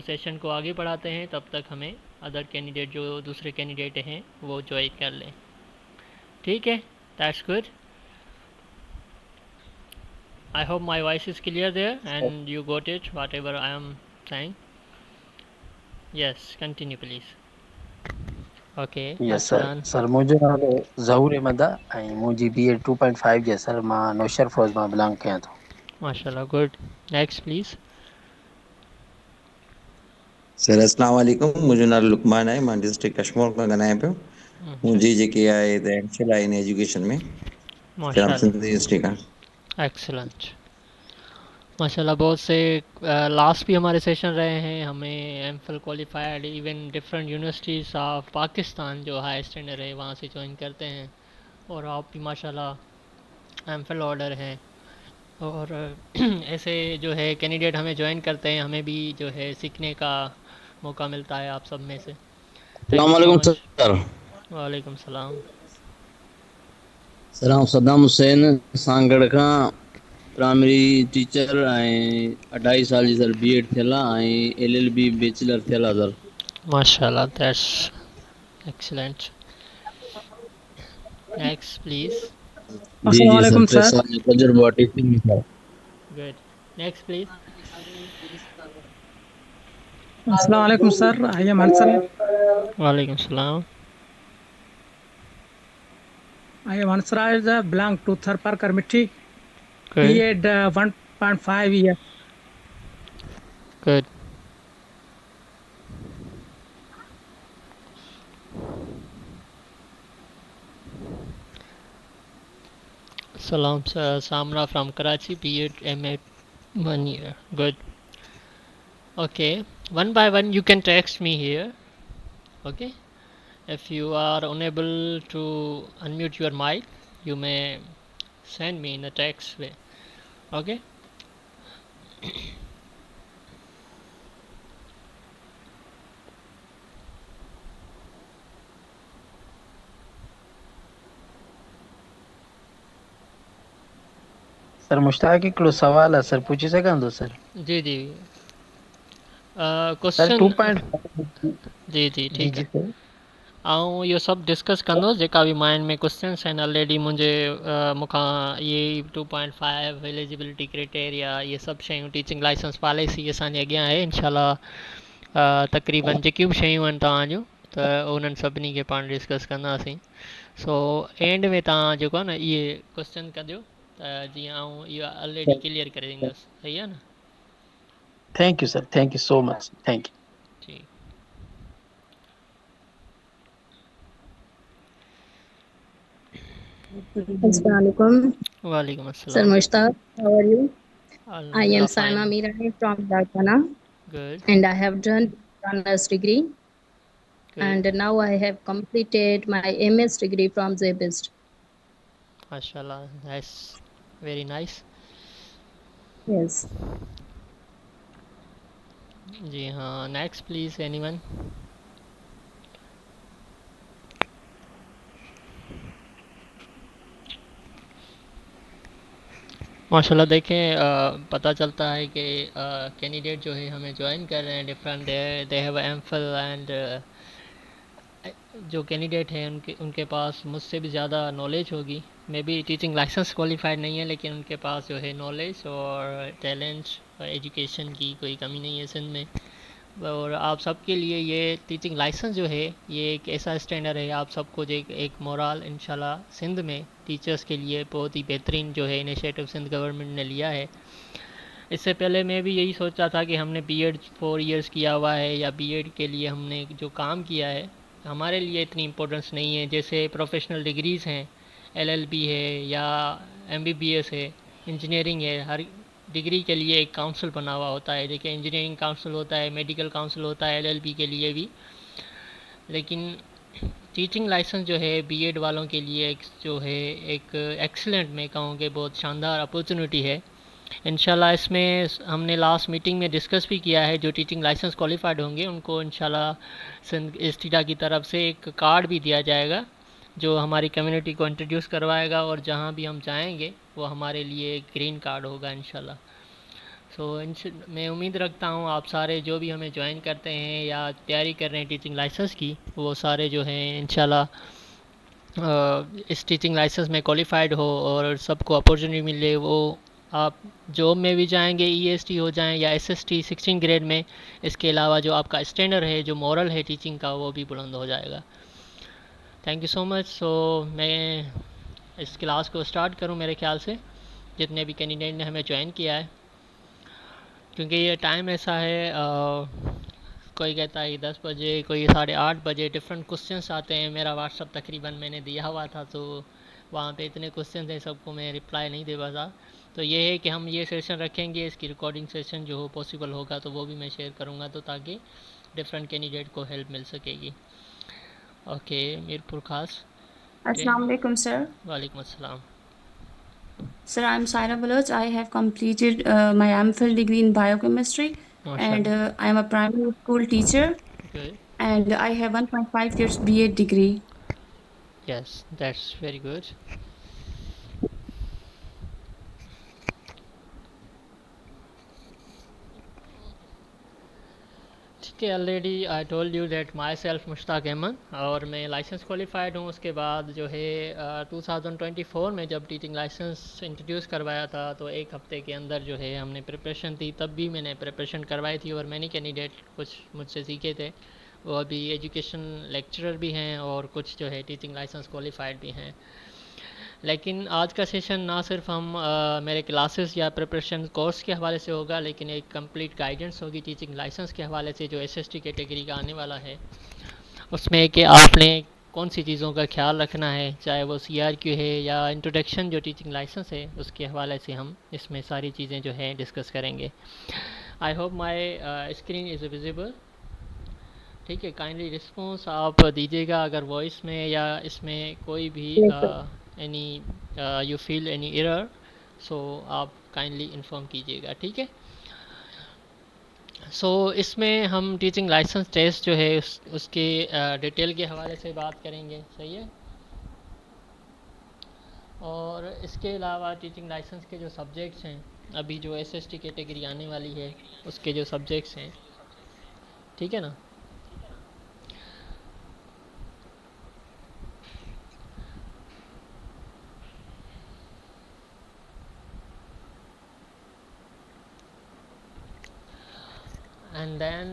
Session को आगे बढ़ाते हैं, तब तक हमें अदर कैंडिडेट जो दूसरे कैंडिडेट हैं वो ज्वाइन कर लें। ठीक है, that's good. I hope my voice is clear there and you got it whatever I am saying. Yes, continue please. Okay, yes sir. Arsalan. Sir मुंहिंजो नालो ज़हूर अहमद आहे ऐं मुंहिंजी BA 2.5 जे सर मां नौशर फौज मां बिलोंग कयां थो। MashaAllah, good. Next please. Sir अस्सलाम वालेकुम, मुंहिंजो नालो लुकमान आहे, मां डिस्ट्रिक्ट कश्मीर खां ॻाल्हायां पियो। मुंहिंजी जेकी आहे त एमफिल आहे इन एजुकेशन में जाम MashaAllah. सिंध यूनिवर्सिटी खां। एक्सलेंट। माशाल्लाह, बहुत से लास्ट भी हमारे सेशन रहे हैं, हमें MPhil qualified even different universities of Pakistan जो हाई स्टैंडर्ड है वहाँ से ज्वाइन करते हैं, और आप भी माशाल्लाह एमफिल ऑर्डर हैं। और ऐसे जो है कैंडिडेट हमें ज्वाइन करते हैं, हमें भी जो है सीखने का मौका मिलता है आप सब में से। थैंक अस्सलाम यू सो वालेकुम मच। सर। वालेकुम सलाम। सर आउं सद्दाम हुसैन सांगड़ खां प्राइमरी टीचर ऐं 2.5 साल जी सर B.Ed थियल आहे ऐं LLB बैचलर थियल आहे सर। माशाल्लाह, दैट्स एक्सीलेंट। Next please. जी अस्सलाम जी सर, वालेकुम 3 सर। साल जो तजुर्बो आहे टीचिंग में सर। गुड। Next please. अस्सलाम वालेकुम सर। I am Ansar. वालेकुम सलाम। I am Ansar, belong to Tharparkar Mithi. Good B.Ed 1.5 year. Good. Salam Samra from Karachi, B.Ed MA 1 year. Good. Okay, one by one you can text me here. Okay, if you are unable to unmute your mic, you may send me in a text way. Okay. Sir Mushtaq हिकिड़ो सवाल आहे sir, पुछी सघां थो sir? जी जी। Sir question. 2.5। जी जी, जी ठीक जी है। सर। ऐं इहो सभु डिस्कस कंदुसि जेका बि माइंड में क्वेश्चन्स आहिनि ऑलरेडी मुंहिंजे मूंखां इहे 2.5 एलिजिबिलिटी क्राइटेरिया इहे सभु शयूं टीचिंग लाइसेंस पॉलिसी असांजे अॻियां आहे इनशाला। तक़रीबन जेकियूं बि शयूं आहिनि तव्हां जूं त उन्हनि सभिनी खे पाण डिस्कस कंदासीं। सो एंड में तव्हां जेको आहे न इहे क्वेश्चन कजो त जीअं आउं इहो ऑलरेडी क्लियर करे ॾींदुसि, सही आहे न? Thank you sir, thank you so much, thank you. जी। Assalamualaikum. वालेकुम Sir अस्सलाम। Mushtaq, how are you? I am अल्हम्दुलिल्लाह Saima fine. Mirani from Darpana good and I have done honors degree good. and now I have completed my MS degree from ZBIST. माशाल्लाह, that's very nice. Yes. जी हाँ, next please anyone. माशाल्लाह, देखें पता चलता है कि candidate जो है हमें ज्वाइन कर रहे हैं different, they have M Phil and जो कैंडिडेट हैं उनके पास मुझसे भी ज़्यादा नॉलेज होगी। Maybe teaching license qualified नहीं है लेकिन उनके पास जो है नॉलेज और टैलेंट और एजुकेशन की कोई कमी नहीं है सिंध में। और आप सबके लिए ये टीचिंग लाइसेंस जो है ये एक ऐसा स्टैंडर्ड है, आप सबको जो एक मोरल इंशाल्लाह सिंध में टीचर्स के लिए बहुत ही बेहतरीन जो है इनिशिएटिव सिंध गवर्नमेंट ने लिया है। इससे पहले मैं भी यही सोचता था कि हमने B.Ed 4 इयर्स किया हुआ है या B.Ed के लिए हमने जो काम किया है हमारे लिए इतनी इम्पोर्टेंस नहीं है। जैसे प्रोफेशनल डिग्रीज़ हैं, LLB है या MBBS है, इंजीनियरिंग है, हर डिग्री के लिए एक काउंसिल बना हुआ होता है। देखिए, इंजीनियरिंग काउंसिल होता है, मेडिकल काउंसिल होता है LLB के लिए भी। लेकिन टीचिंग लाइसेंस जो है B.Ed वालों के लिए एक जो है एक एक्सीलेंट, मैं कहूँ कि बहुत शानदार अपॉर्चुनिटी है। इंशाल्लाह इसमें हमने लास्ट मीटिंग में डिस्कस भी किया है, जो टीचिंग लाइसेंस क्वालिफाइड होंगे उनको इंशाल्लाह सिंध इस्टीडा की तरफ से एक कार्ड भी दिया जाएगा जो हमारी कम्युनिटी को इंट्रोड्यूस करवाएगा, और जहाँ भी हम जाएंगे वो हमारे लिए एक ग्रीन कार्ड होगा इंशाल्लाह। मैं उम्मीद रखता हूँ आप सारे जो भी हमें ज्वाइन करते हैं या तैयारी कर रहे हैं टीचिंग लाइसेंस की, वो सारे जो हैं इंशाल्लाह इस टीचिंग लाइसेंस में क्वालिफाइड हो और सबको अपॉर्चुनिटी मिले। वो आप जॉब में भी जाएंगे, ईएसटी हो जाएं या एसएसटी 16 ग्रेड में। इसके अलावा जो आपका स्टैंडर्ड है, जो मॉरल है टीचिंग का, वो भी बुलंद हो जाएगा। Thank you so much. So मैं इस क्लास को स्टार्ट करूं मेरे ख्याल से, जितने भी कैंडिडेट ने हमें ज्वाइन किया है, क्योंकि ये टाइम ऐसा है कोई कहता है 10 बजे, कोई 8:30 बजे, डिफरेंट क्वेश्चंस आते हैं। मेरा व्हाट्सअप तकरीबन मैंने दिया हुआ था, तो वहाँ पे इतने क्वेश्चन थे, सबको मैं रिप्लाई नहीं दे पाता। तो ये है कि हम ये सेशन रखेंगे, इसकी रिकॉर्डिंग सेशन जो हो पॉसिबल होगा तो वो भी मैं शेयर करूँगा, तो ताकि डिफरेंट कैंडिडेट को हेल्प मिल सकेगी। ओके, मीरपुर खास। Assalamu alaikum, sir. वालेकुम अस्सलाम। Sir, I'm Saira Baloch. I have completed my MPhil degree in biochemistry, and माशाल्लाह। I am a primary school teacher, Good. and I have 1.5 years BA degree. Yes, that's very good. ठीक है, already I told you that myself Mushtaq Ahmad, और मैं licence qualified हूँ। उसके बाद जो है 2024 में जब टीचिंग लाइसेंस इंट्रोड्यूस करवाया था, तो एक हफ़्ते के अंदर जो है हमने प्रिपरेशन थी, तब भी मैंने प्रिपरेशन करवाई थी, और मैंने कैंडिडेट कुछ मुझसे सीखे थे। वो अभी एजुकेशन लेक्चरर भी हैं और कुछ जो है टीचिंग लाइसेंस क्वालिफाइड भी हैं। लेकिन आज का सेशन ना सिर्फ हम मेरे क्लासेस या प्रिपरेशन कोर्स के हवाले से होगा, लेकिन एक कंप्लीट गाइडेंस होगी टीचिंग लाइसेंस के हवाले से, जो एसएसटी कैटेगरी का आने वाला है। उसमें कि आपने कौन सी चीज़ों का ख्याल रखना है, चाहे वो सीआरक्यू है या इंट्रोडक्शन जो टीचिंग लाइसेंस है, उसके हवाले से हम इसमें सारी चीज़ें जो है डिस्कस करेंगे। आई hope my screen is visible. ठीक है, काइंडली रिस्पॉन्स आप दीजिएगा अगर वॉइस में या इसमें कोई भी any you feel any error, so आप काइंडली इन्फॉर्म कीजिएगा। ठीक है, सो इसमें हम टीचिंग लाइसेंस टेस्ट जो है उसके डिटेल के हवाले से बात करेंगे। सही है, और इसके अलावा टीचिंग लाइसेंस के जो सब्जेक्ट्स हैं, अभी जो एसएसटी कैटेगरी आने वाली है उसके जो सब्जेक्ट्स हैं, ठीक है ना। and then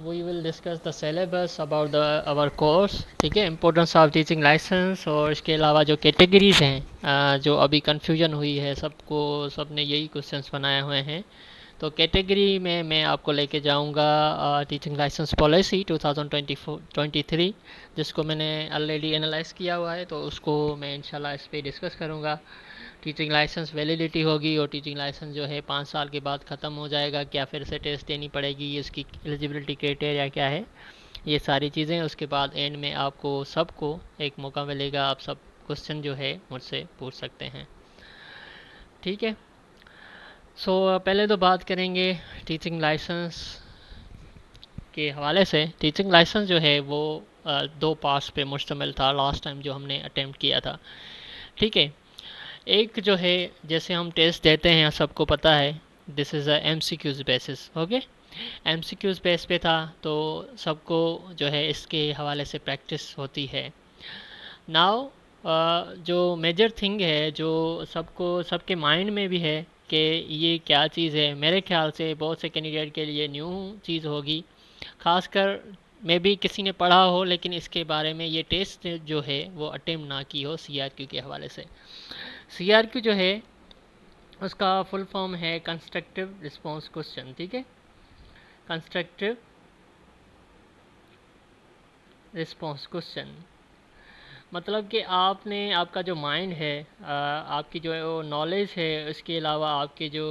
we will discuss the syllabus about our course। ठीक है, importance of teaching license, और इसके अलावा जो कैटेगरीज हैं जो अभी confusion हुई है सबको, सबने यही क्वेश्चंस बनाए हुए हैं। तो कैटेगरी में मैं आपको लेके जाऊंगा टीचिंग लाइसेंस पॉलिसी 2023, जिसको मैंने ऑलरेडी एनालाइज किया हुआ है, तो उसको मैं इंशाल्लाह इस पर डिस्कस करूँगा। टीचिंग लाइसेंस वैलिडिटी होगी, और टीचिंग लाइसेंस जो है 5 साल के बाद ख़त्म हो जाएगा, क्या फिर से टेस्ट देनी पड़ेगी, इसकी एलिजिबिलिटी क्राइटेरिया क्या है, ये सारी चीज़ें। उसके बाद एंड में आपको सबको एक मौका मिलेगा, आप सब क्वेश्चन जो है मुझसे पूछ सकते हैं। ठीक है, सो पहले तो बात करेंगे टीचिंग लाइसेंस के हवाले से। टीचिंग लाइसेंस जो है वो 2 पार्ट्स पे मुश्तमिल था लास्ट टाइम जो हमने अटेम्प्ट किया था। ठीक है, एक जो है जैसे हम टेस्ट देते हैं, सबको पता है, this is a MCQs basis. Okay, MCQs base पे था, तो सबको जो है इसके हवाले से प्रैक्टिस होती है। नाउ जो मेजर थिंग है, जो सबको सबके माइंड में भी है कि ये क्या चीज़ है, मेरे ख्याल से बहुत से कैंडिडेट के लिए न्यू चीज़ होगी, ख़ासकर मे भी किसी ने पढ़ा हो लेकिन इसके बारे में ये टेस्ट जो है वो अटेम्प्ट ना की हो सीआरक्यू के हवाले से। सीआरक्यू जो है उसका फुल फॉर्म है कंस्ट्रक्टिव रिस्पॉन्स क्वेश्चन। ठीक है, कंस्ट्रक्टिव रिस्पॉन्स क्वेश्चन मतलब कि आपने, आपका जो माइंड है, आपकी जो नॉलेज है, उसके अलावा आपके जो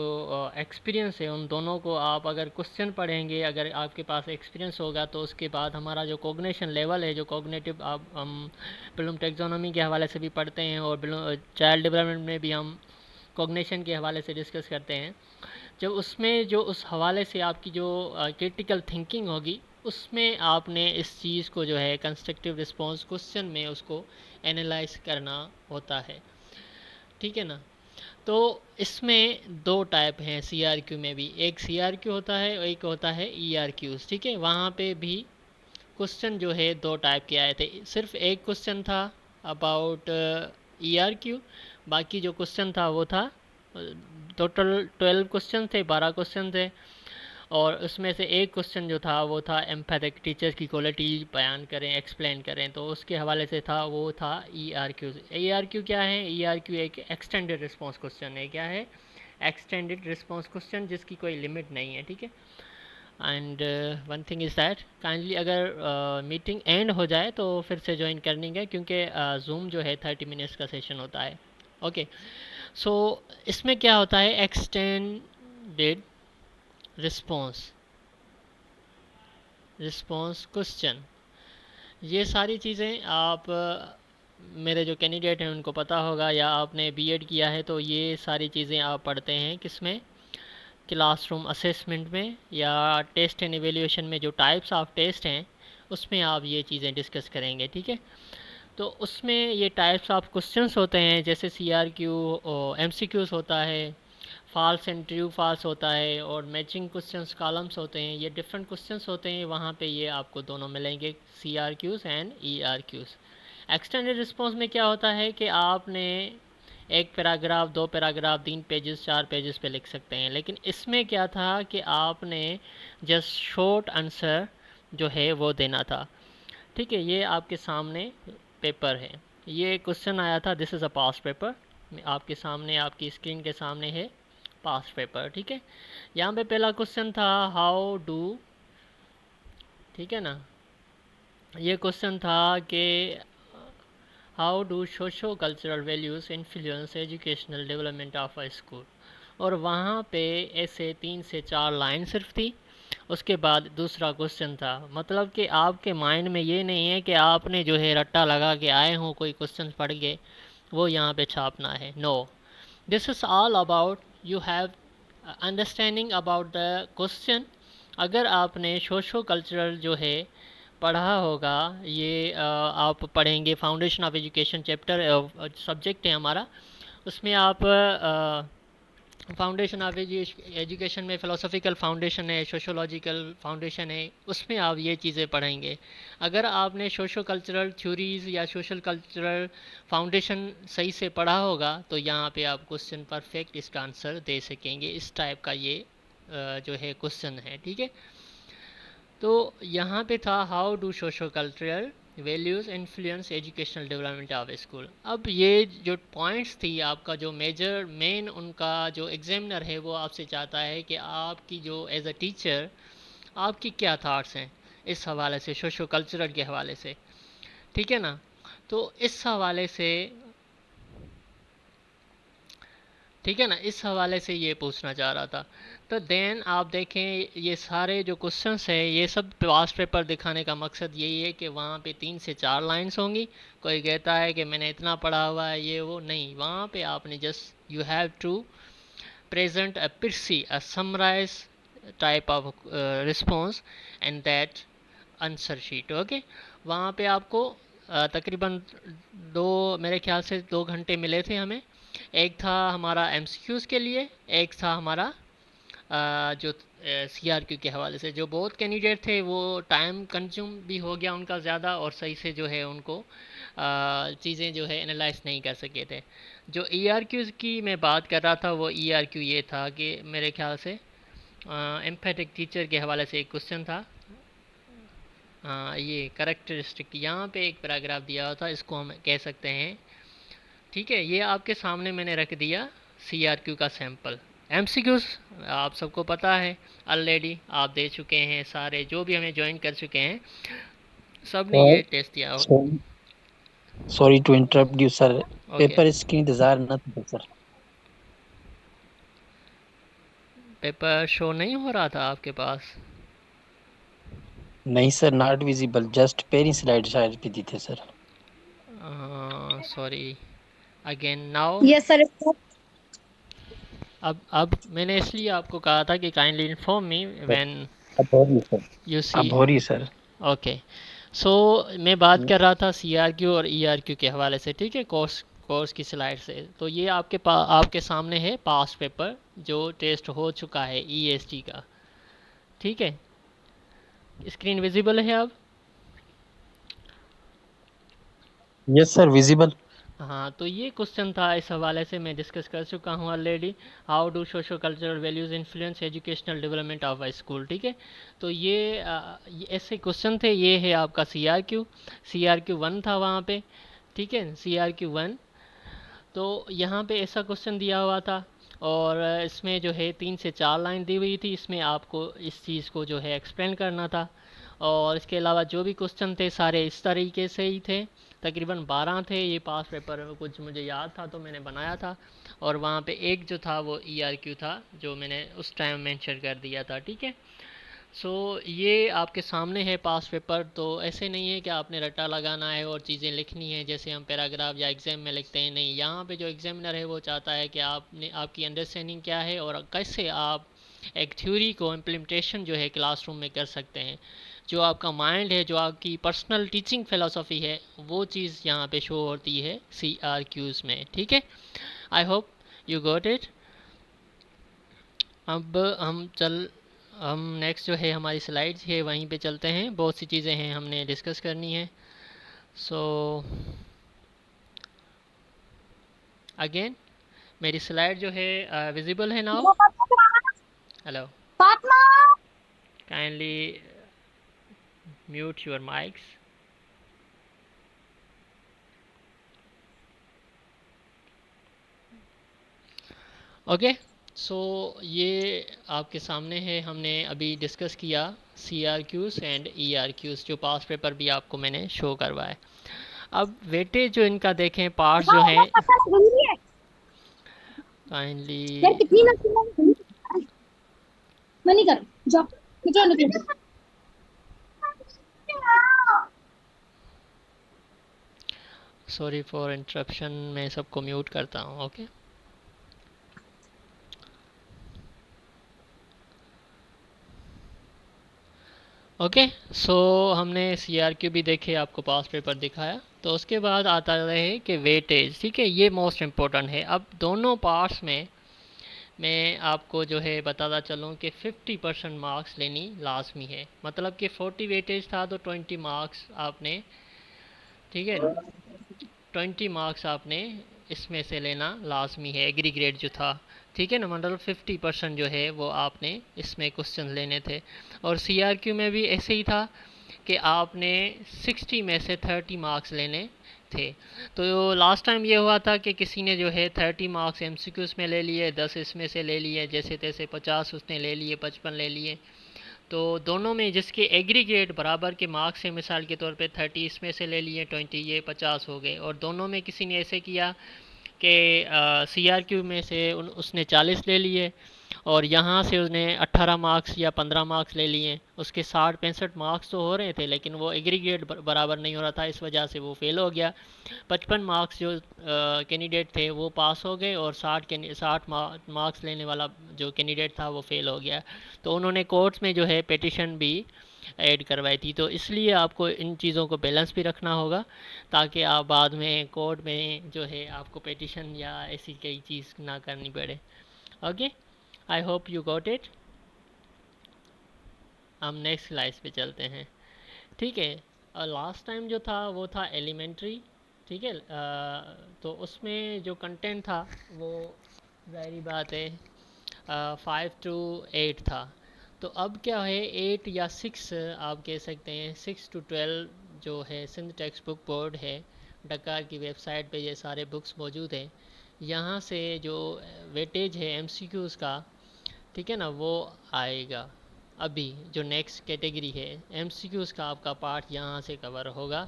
एक्सपीरियंस है, उन दोनों को आप अगर क्वेश्चन पढ़ेंगे, अगर आपके पास एक्सपीरियंस होगा, तो उसके बाद हमारा जो कॉग्निशन लेवल है, जो कॉग्निटिव आप हम ब्लूम टैक्सोनॉमी के हवाले से भी पढ़ते हैं, और चाइल्ड डेवलपमेंट में भी हम कॉग्निशन के हवाले से डिस्कस करते हैं। जब उसमें जो उस हवाले से आपकी जो क्रिटिकल थिंकिंग होगी, उसमें आपने इस चीज़ को जो है कंस्ट्रक्टिव रिस्पॉन्स क्वेश्चन में उसको एनालाइज करना होता है। ठीक है ना, तो इसमें दो टाइप हैं CRQ में भी, एक CRQ होता है और एक होता है ERQs, ठीक है। वहाँ पे भी क्वेश्चन जो है दो टाइप के आए थे, सिर्फ एक क्वेश्चन था अबाउट ERQ, बाकी जो क्वेश्चन था वो था टोटल 12 क्वेश्चन थे, 12 क्वेश्चन थे, और उसमें से एक क्वेश्चन जो था वो था एम्पैथिक टीचर की क्वालिटी बयान करें, एक्सप्लेन करें, तो उसके हवाले से था, वो था ERQ। ERQ क्या है? ERQ एक एक्सटेंडेड रिस्पॉन्स क्वेश्चन है। क्या है? एक्सटेंडेड रिस्पॉन्स क्वेश्चन, जिसकी कोई लिमिट नहीं है, ठीक है। And one thing is that kindly अगर मीटिंग एंड हो जाए तो फिर से ज्वाइन करनी है, क्योंकि जूम जो है 30 मिनट्स का सेशन होता है। ओके, सो इसमें क्या होता है? एक्सटेंडेड रिस्पॉन्स क्वेश्चन, ये सारी चीज़ें आप मेरे जो कैंडिडेट हैं उनको पता होगा, या आपने बीएड किया है तो ये सारी चीज़ें आप पढ़ते हैं किसमें? क्लासरूम असेसमेंट में, या टेस्ट एंड एवेल्यूएशन में जो टाइप्स ऑफ टेस्ट हैं उसमें आप ये चीज़ें डिस्कस करेंगे, ठीक है। तो उसमें ये टाइप्स ऑफ क्वेश्चंस होते हैं, जैसे CRQ और MCQs होता है, फॉल्स एंड ट्रू फॉल्स होता है, और मैचिंग क्वेश्चंस कॉलम्स होते हैं। ये डिफरेंट क्वेश्चंस होते हैं, वहाँ पे ये आपको दोनों मिलेंगे, CRQs and ERQs। Extended response में क्या होता है कि आपने एक पैराग्राफ, दो पैराग्राफ, 3 पेजेस, 4 पेजेस पे लिख सकते हैं, लेकिन इसमें क्या था कि आपने जस्ट शॉर्ट आंसर जो है वो देना था, ठीक है। ये आपके सामने पेपर है, ये क्वेश्चन आया था, this is a past paper, आपके सामने, आपकी स्क्रीन के सामने है पास्ट पेपर, ठीक है। यहाँ पे पहला क्वेश्चन था हाउ डू, ठीक है ना, ये क्वेश्चन था कि how do socio cultural values influence educational development of a school, और वहाँ पे ऐसे 3 से 4 लाइन सिर्फ थी। उसके बाद दूसरा क्वेश्चन था, मतलब कि आपके माइंड में ये नहीं है कि आपने जो है रट्टा लगा के आए हों कोई क्वेश्चन पढ़ के वो यहाँ पे छापना है, no, this is all about you have understanding about the question. अगर आपने सोशो कल्चरल जो है पढ़ा होगा, ये आप पढ़ेंगे foundation of education chapter subject है हमारा, उसमें आप फाउंडेशन ऑफ एजुकेशन में फ़िलोसॉफिकल फाउंडेशन है, सोशोलॉजिकल फाउंडेशन है, उसमें आप ये चीज़ें पढ़ेंगे। अगर आपने सोशो कल्चरल थ्योरीज़ या सोशल कल्चरल फाउंडेशन सही से पढ़ा होगा तो यहाँ पे आप क्वेश्चन परफेक्ट इसका आंसर दे सकेंगे। इस टाइप का ये जो है क्वेश्चन है, ठीक है। तो यहाँ पे था how do socio cultural values influence educational development of school. अब ये जो पॉइंट्स थी, आपका जो मेन उनका जो एग्जामिनर है वो आपसे चाहता है कि आपकी जो एज अ टीचर आपकी क्या थाट्स हैं इस हवाले से, सोशो कल्चरल के हवाले से, ठीक है ना। तो इस हवाले से, ठीक है ना, इस हवाले से ये पूछना चाह रहा था। तो देन आप देखें ये सारे जो क्वेश्चंस है, ये सब पास्ट पेपर दिखाने का मकसद यही है कि वहाँ पे 3 से 4 लाइंस होंगी। कोई कहता है कि मैंने इतना पढ़ा हुआ है, ये वो नहीं, वहाँ पे आपने just you have to present a precis, a summarize type of response and that answer sheet, okay. वहाँ पे आपको तकरीबन मेरे ख्याल से 2 घंटे मिले थे हमें। एक था हमारा MCQs के लिए, एक था हमारा जो CRQ के हवाले से। जो बहुत कैंडिडेट थे वो टाइम कंज्यूम भी हो गया उनका ज़्यादा, और सही से जो है उनको चीज़ें जो है एनालाइज नहीं कर सके थे। जो ERQs की मैं बात कर रहा था वो ERQ ये था कि मेरे ख्याल से एम्पैथिक टीचर के हवाले से एक क्वेश्चन था। ये करेक्टरिस्टिक, यहाँ पे एक पैराग्राफ दिया हुआ था, इसको हम कह सकते हैं, ठीक है। ये आपके सामने मैंने रख दिया CRQ का सैंपल। MCQs आप सबको पता है ऑलरेडी, आप दे चुके हैं, सारे जो भी हमें ज्वाइन कर चुके हैं सब ने ये टेस्ट दिया हो। Sorry to interrupt you sir, okay, paper screen इंतजार न था सर। पेपर शो नहीं हो रहा था आपके पास? नहीं सर, नॉट विजिबल, जस्ट पहली स्लाइड शायद पे दी थे sir. Sorry, again now. Yes, sir. अब मैंने इसलिए आपको कहा था कि काइंडली इन्फॉर्म मी व्हेन अब हो रही सर, यू सी। अब हो रही सर। ओके, सो मैं बात कर रहा था CRQ और ERQ के हवाले से, ठीक है, कोर्स कोर्स की स्लाइड से। तो ये आपके सामने है पास्ट पेपर जो टेस्ट हो चुका है EST का, ठीक है। स्क्रीन विजिबल है अब? Yes sir, visible. हाँ, तो ये क्वेश्चन था, इस हवाले से मैं डिस्कस कर चुका हूँ already. How do socio cultural values influence educational development of a school, ठीक है। तो ये ऐसे क्वेश्चन थे। ये है आपका CRQ 1 था वहाँ पे, ठीक है, CRQ 1। तो यहाँ पे ऐसा क्वेश्चन दिया हुआ था और इसमें जो है 3 से 4 लाइन दी हुई थी। इसमें आपको इस चीज़ को जो है एक्सप्लेन करना था। और इसके अलावा जो भी क्वेश्चन थे सारे इस तरीके से ही थे, तकरीबन 12 थे। ये पास पेपर कुछ मुझे याद था तो मैंने बनाया था। और वहाँ पे एक जो था वो ERQ था जो मैंने उस टाइम मेंशन कर दिया था, ठीक है। सो ये आपके सामने है पास पेपर। तो ऐसे नहीं है कि आपने रट्टा लगाना है और चीज़ें लिखनी है जैसे हम पैराग्राफ या एग्ज़ाम में लिखते हैं। नहीं, यहाँ पे जो एग्जामिनर है वो चाहता है कि आपकी अंडरस्टैंडिंग क्या है और कैसे आप एक थ्योरी को इम्प्लीमेंटेशन जो है क्लासरूम में कर सकते हैं। जो आपका माइंड है, जो आपकी पर्सनल टीचिंग फ़िलासफ़ी है, वो चीज़ यहाँ पे शो होती है CRQs में, ठीक है। I hope you got it. अब हम नेक्स्ट जो है हमारी स्लाइड्स है वहीं पे चलते हैं। बहुत सी चीज़ें हैं हमने डिस्कस करनी है। सो अगेन मेरी स्लाइड जो है विजिबल है now? Hello, kindly mute your mics. Okay, so ये आपके सामने है। हमने अभी डिस्कस किया CRQs एंड ERQs, जो पास पेपर भी आपको मैंने शो करवाया। अब वेटेज जो इनका देखें, पार्ट्स जो हैं, काइंडली सॉरी फॉर इंटरप्शन, मैं सबको म्यूट करता हूँ। Okay, okay. सो हमने CRQ भी देखे, आपको पास पेपर दिखाया। तो उसके बाद आता है कि वेटेज, ठीक है, ये मोस्ट इम्पोर्टेंट है। अब दोनों पार्ट्स में मैं आपको जो है बताता चलूँ कि 50% मार्क्स लेनी लाजमी है। मतलब कि 40 वेटेज था तो 20 मार्क्स आपने, ठीक है, 20 मार्क्स आपने इसमें से लेना लाजमी है, एग्रीग्रेड जो था, ठीक है ना। मतलब 50% जो है वो आपने इसमें क्वेश्चन लेने थे। और CRQ में भी ऐसे ही था कि आपने 60 में से 30 मार्क्स लेने थे। तो लास्ट टाइम ये हुआ था कि किसी ने जो है 30 मार्क्स MCQs में ले लिए, 10 इसमें से ले लिए, जैसे तैसे 50 उसने ले लिए, 55 ले लिए। तो दोनों में जिसके एग्रीगेट बराबर के मार्क्स हैं, मिसाल के तौर पे 30 इसमें से ले लिए, 20 ये 50 हो गए। और दोनों में किसी ने ऐसे किया कि CRQ में से उसने 40 ले लिए और यहाँ से उसने 18 मार्क्स या 15 मार्क्स ले लिए। उसके 60-65 मार्क्स तो हो रहे थे लेकिन वो एग्रीगेट बराबर नहीं हो रहा था, इस वजह से वो फेल हो गया। 55 मार्क्स जो कैंडिडेट थे वो पास हो गए और 60 मार्क्स लेने वाला जो कैंडिडेट था वो फेल हो गया। तो उन्होंने कोर्ट्स में जो है पिटिशन भी ऐड करवाई थी। तो इसलिए आपको इन चीज़ों को बैलेंस भी रखना होगा ताकि आप बाद में कोर्ट में जो है आपको पिटिशन या ऐसी कई चीज़ ना करनी पड़े। Okay, I hope you got it. हम नेक्स्ट स्लाइड पे चलते हैं, ठीक है। लास्ट टाइम जो था वो था एलिमेंट्री, ठीक है। तो उसमें जो कंटेंट था वो जाहिर बात है 5 to 8 था। तो अब क्या है 8 या 6 आप कह सकते हैं, 6 to 12 जो है सिंध टेक्स्ट बुक बोर्ड है, डकार की वेबसाइट पे ये सारे बुक्स मौजूद हैं। यहाँ से जो वेटेज है MCQs का, ठीक है ना, वो आएगा। अभी जो नेक्स्ट कैटेगरी है MCQs का आपका पार्ट यहाँ से कवर होगा।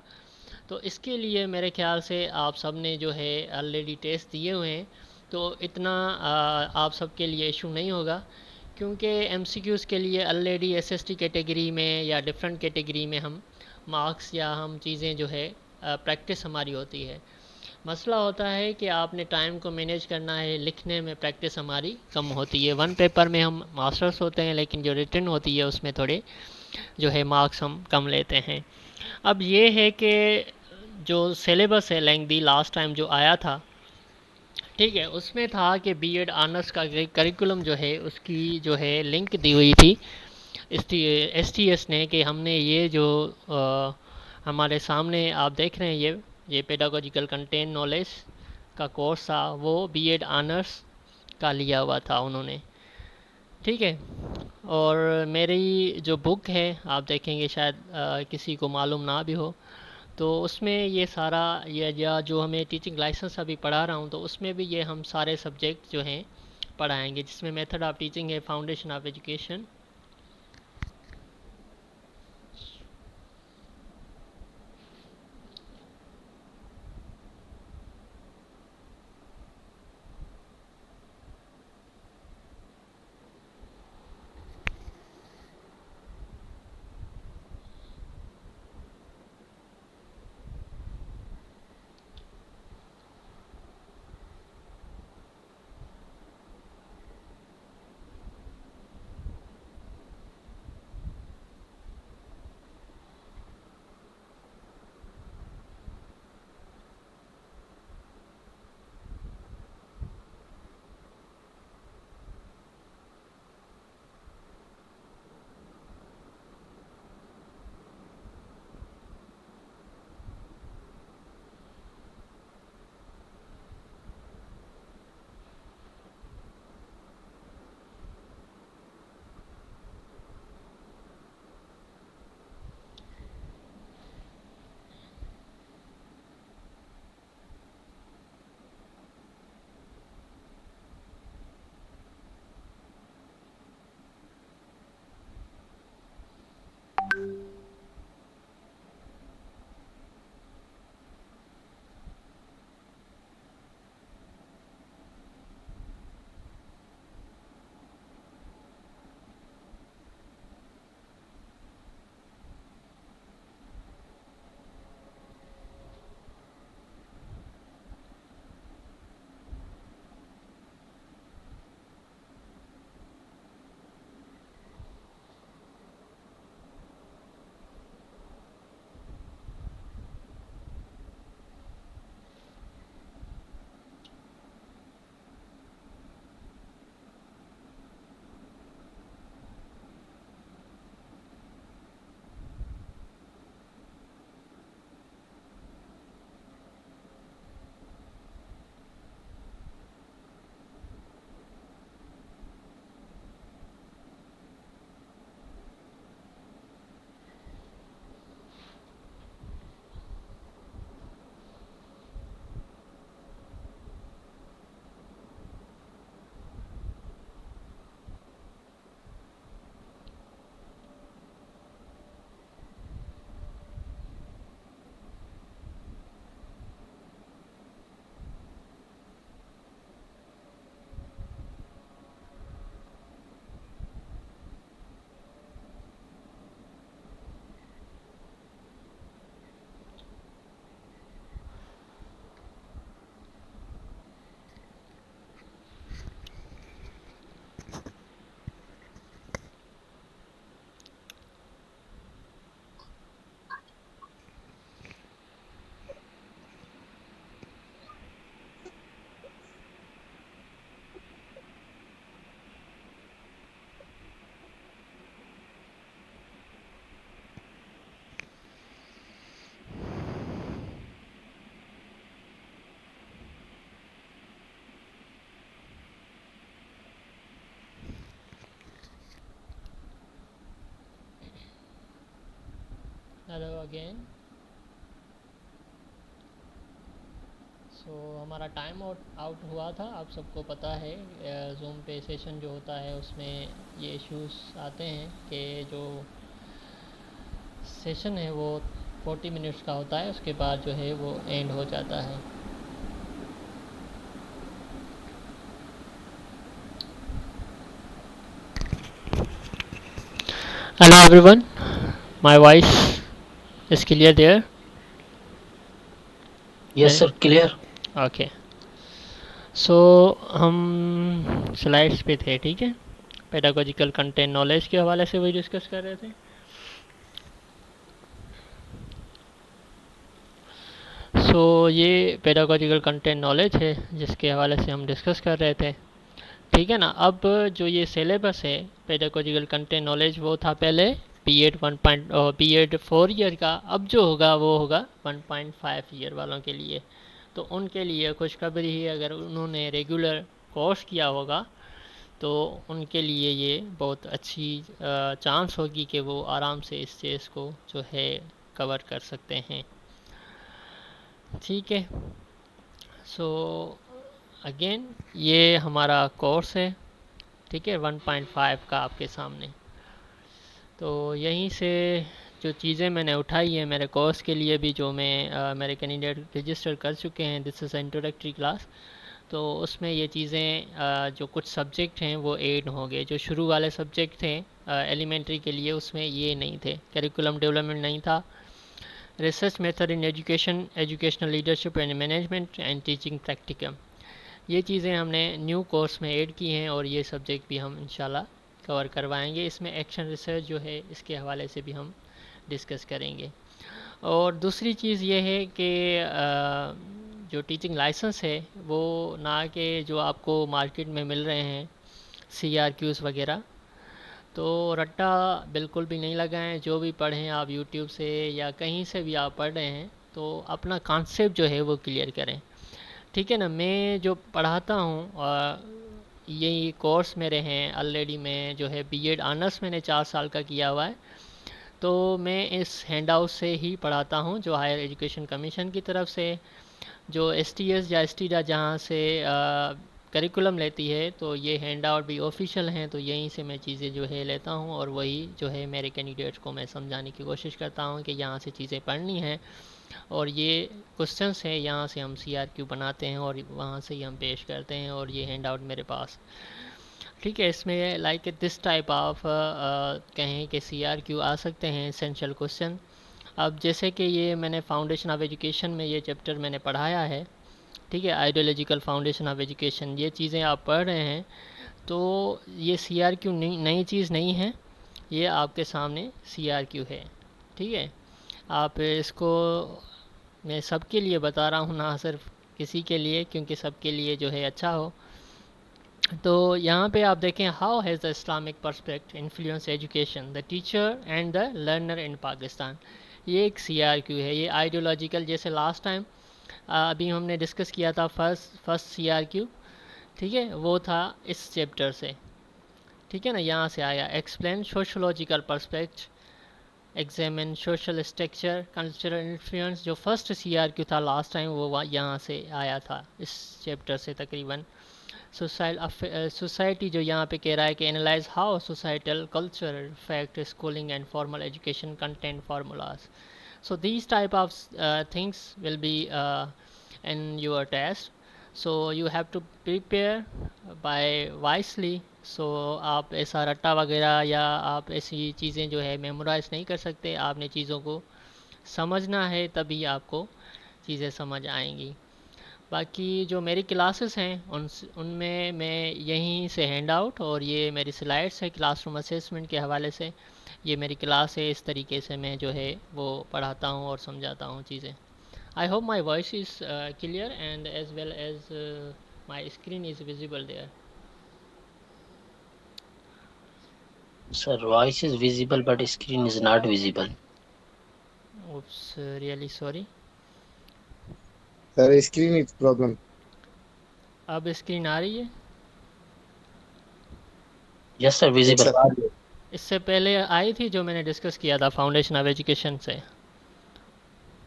तो इसके लिए मेरे ख्याल से आप सब ने जो है ऑलरेडी टेस्ट दिए हुए हैं तो इतना आप सबके लिए इशू नहीं होगा, क्योंकि MCQs के लिए ऑलरेडी SST कैटेगरी में या डिफरेंट कैटेगरी में हम मार्क्स या हम चीज़ें जो है प्रैक्टिस हमारी होती है। मसला होता है कि आपने टाइम को मैनेज करना है, लिखने में प्रैक्टिस हमारी कम होती है। 1 पेपर में हम मास्टर्स होते हैं लेकिन जो रिटन होती है उसमें थोड़े जो है मार्क्स हम कम लेते हैं। अब ये है कि जो सिलेबस है लेंथी लास्ट टाइम जो आया था ठीक है, उसमें था कि बीएड ऑनर्स का करिकुलम जो है उसकी जो है लिंक दी हुई थी एसटीएस ने, कि हमने ये जो हमारे सामने आप देख रहे हैं ये पेडागोजिकल कंटेंट नॉलेज का कोर्स था, वो बीएड ऑनर्स का लिया हुआ था उन्होंने। ठीक है, और मेरी जो बुक है आप देखेंगे शायद किसी को मालूम ना भी हो, तो उसमें ये सारा ये या जो हमें टीचिंग लाइसेंस अभी पढ़ा रहा हूँ तो उसमें भी ये हम सारे सब्जेक्ट जो हैं पढ़ाएंगे, जिसमें मेथड ऑफ टीचिंग है, foundation of education. Hello again. So हमारा टाइम आउट हुआ था, आप सबको पता है जूम पे सेशन जो होता है उसमें ये इश्यूज आते हैं कि जो सेशन है वो 40 मिनट्स का होता है, उसके बाद जो है वो एंड हो जाता है। Hello everyone, my voice is clear there? Yes sir, clear. Okay, so हम स्लाइड्स पे थे, ठीक है। पेडागोजिकल कंटेंट नॉलेज के हवाले से वही डिस्कस कर रहे थे। सो सो ये पेडागोजिकल कंटेंट नॉलेज है जिसके हवाले से हम डिस्कस कर रहे थे, ठीक है ना। अब जो ये सिलेबस है पेडागोजिकल कंटेंट नॉलेज, वो था पहले बी एड 4 ईयर का, अब जो होगा वो होगा 1.5 ईयर वालों के लिए। तो उनके लिए खुशखबरी है, अगर उन्होंने रेगुलर कोर्स किया होगा तो उनके लिए ये बहुत अच्छी चांस होगी कि वो आराम से इस चीज़ को जो है कवर कर सकते हैं, ठीक है। सो अगेन ये हमारा कोर्स है, ठीक है, 1.5 का आपके सामने। तो यहीं से जो चीज़ें मैंने उठाई है मेरे कोर्स के लिए भी, जो मैं मेरे कैंडिडेट रजिस्टर कर चुके हैं, दिस इज़ इंट्रोडक्टरी क्लास, तो उसमें ये चीज़ें जो कुछ सब्जेक्ट हैं वो ऐड हो गए। जो शुरू वाले सब्जेक्ट थे एलिमेंट्री के लिए, उसमें ये नहीं थे, करिकुलम डेवलपमेंट नहीं था, research method in education, educational leadership and management and teaching practicum, ये चीज़ें हमने न्यू कोर्स में ऐड की हैं और ये सब्जेक्ट भी हम इंशाल्लाह कवर करवाएंगे। इसमें एक्शन रिसर्च जो है इसके हवाले से भी हम डिस्कस करेंगे। और दूसरी चीज़ ये है कि जो टीचिंग लाइसेंस है वो ना कि जो आपको मार्केट में मिल रहे हैं CRQs वगैरह, तो रट्टा बिल्कुल भी नहीं लगाएं। जो भी पढ़ें आप यूट्यूब से या कहीं से भी आप पढ़ रहे हैं तो अपना कॉन्सेप्ट जो है वो क्लियर करें, ठीक है ना। मैं जो पढ़ाता हूँ यही कोर्स मेरे हैं ऑलरेडी, मैं जो है B.Ed ऑनर्स मैंने 4 साल का किया हुआ है, तो मैं इस हैंड आउट से ही पढ़ाता हूँ जो हायर एजुकेशन कमीशन की तरफ से, जो STS या STDA जहाँ से करिकुलम लेती है, तो ये हैंड आउट भी ऑफिशियल हैं, तो यहीं से मैं चीज़ें जो है लेता हूँ और वही जो है मेरे कैंडिडेट्स को मैं समझाने की कोशिश करता हूँ कि यहाँ से चीज़ें पढ़नी हैं और ये क्वेश्चंस हैं, यहाँ से हम CRQ बनाते हैं और वहाँ से ही हम पेश करते हैं, और ये हैंड आउट मेरे पास, ठीक है। इसमें लाइक दिस टाइप ऑफ कहें कि CRQ आ सकते हैं, एसेंशियल क्वेश्चन। अब जैसे कि ये मैंने फाउंडेशन ऑफ एजुकेशन में ये चैप्टर मैंने पढ़ाया है, ठीक है, आइडियोलॉजिकल फाउंडेशन ऑफ एजुकेशन, ये चीज़ें आप पढ़ रहे हैं, तो ये CRQ नई चीज़ नहीं है, ये आपके सामने CRQ है, ठीक है। आप इसको, मैं सबके लिए बता रहा हूँ, ना सिर्फ किसी के लिए, क्योंकि सबके लिए जो है अच्छा हो। तो यहाँ पे आप देखें, how has the Islamic पर्सपेक्ट influence education, the teacher and the learner इन पाकिस्तान, ये एक CRQ है। ये आइडियोलॉजिकल, जैसे लास्ट टाइम अभी हमने डिस्कस किया था फर्स्ट CRQ, ठीक है, वो था इस चैप्टर से, ठीक है ना, यहाँ से आया। Explain sociological perspect, examine social structure, cultural influence, जो फर्स्ट CRQ था लास्ट टाइम वो यहाँ से आया था, इस चैप्टर से तकरीबन। सोसाइटी जो यहाँ पे कह रहा है कि analyse how societal culture effect schooling and formal education content formulas. So these type of things will be in your test, so you have to prepare by wisely. So आप ऐसा रट्टा वगैरह या आप ऐसी चीज़ें जो है मेमोराइज नहीं कर सकते, आपने चीज़ों को समझना है, तभी आपको चीज़ें समझ आएंगी। बाकी जो मेरी क्लासेस हैं उनमें मैं यहीं से हैंड आउट और ये मेरी स्लाइड्स है क्लासरूम असेसमेंट के हवाले से, ये मेरी क्लास है, इस तरीके से मैं जो है वो पढ़ाता हूँ और समझाता हूँ चीज़ें। I hope my voice is clear and as well as my screen is visible there. Sir, voice is visible but screen is not visible. Oops, really sorry. Sir, screen is problem. अब screen आ रही है? Yes sir, visible. Yes, sir. इससे पहले आई थी जो मैंने discuss किया था फाउंडेशन ऑफ एजुकेशन से?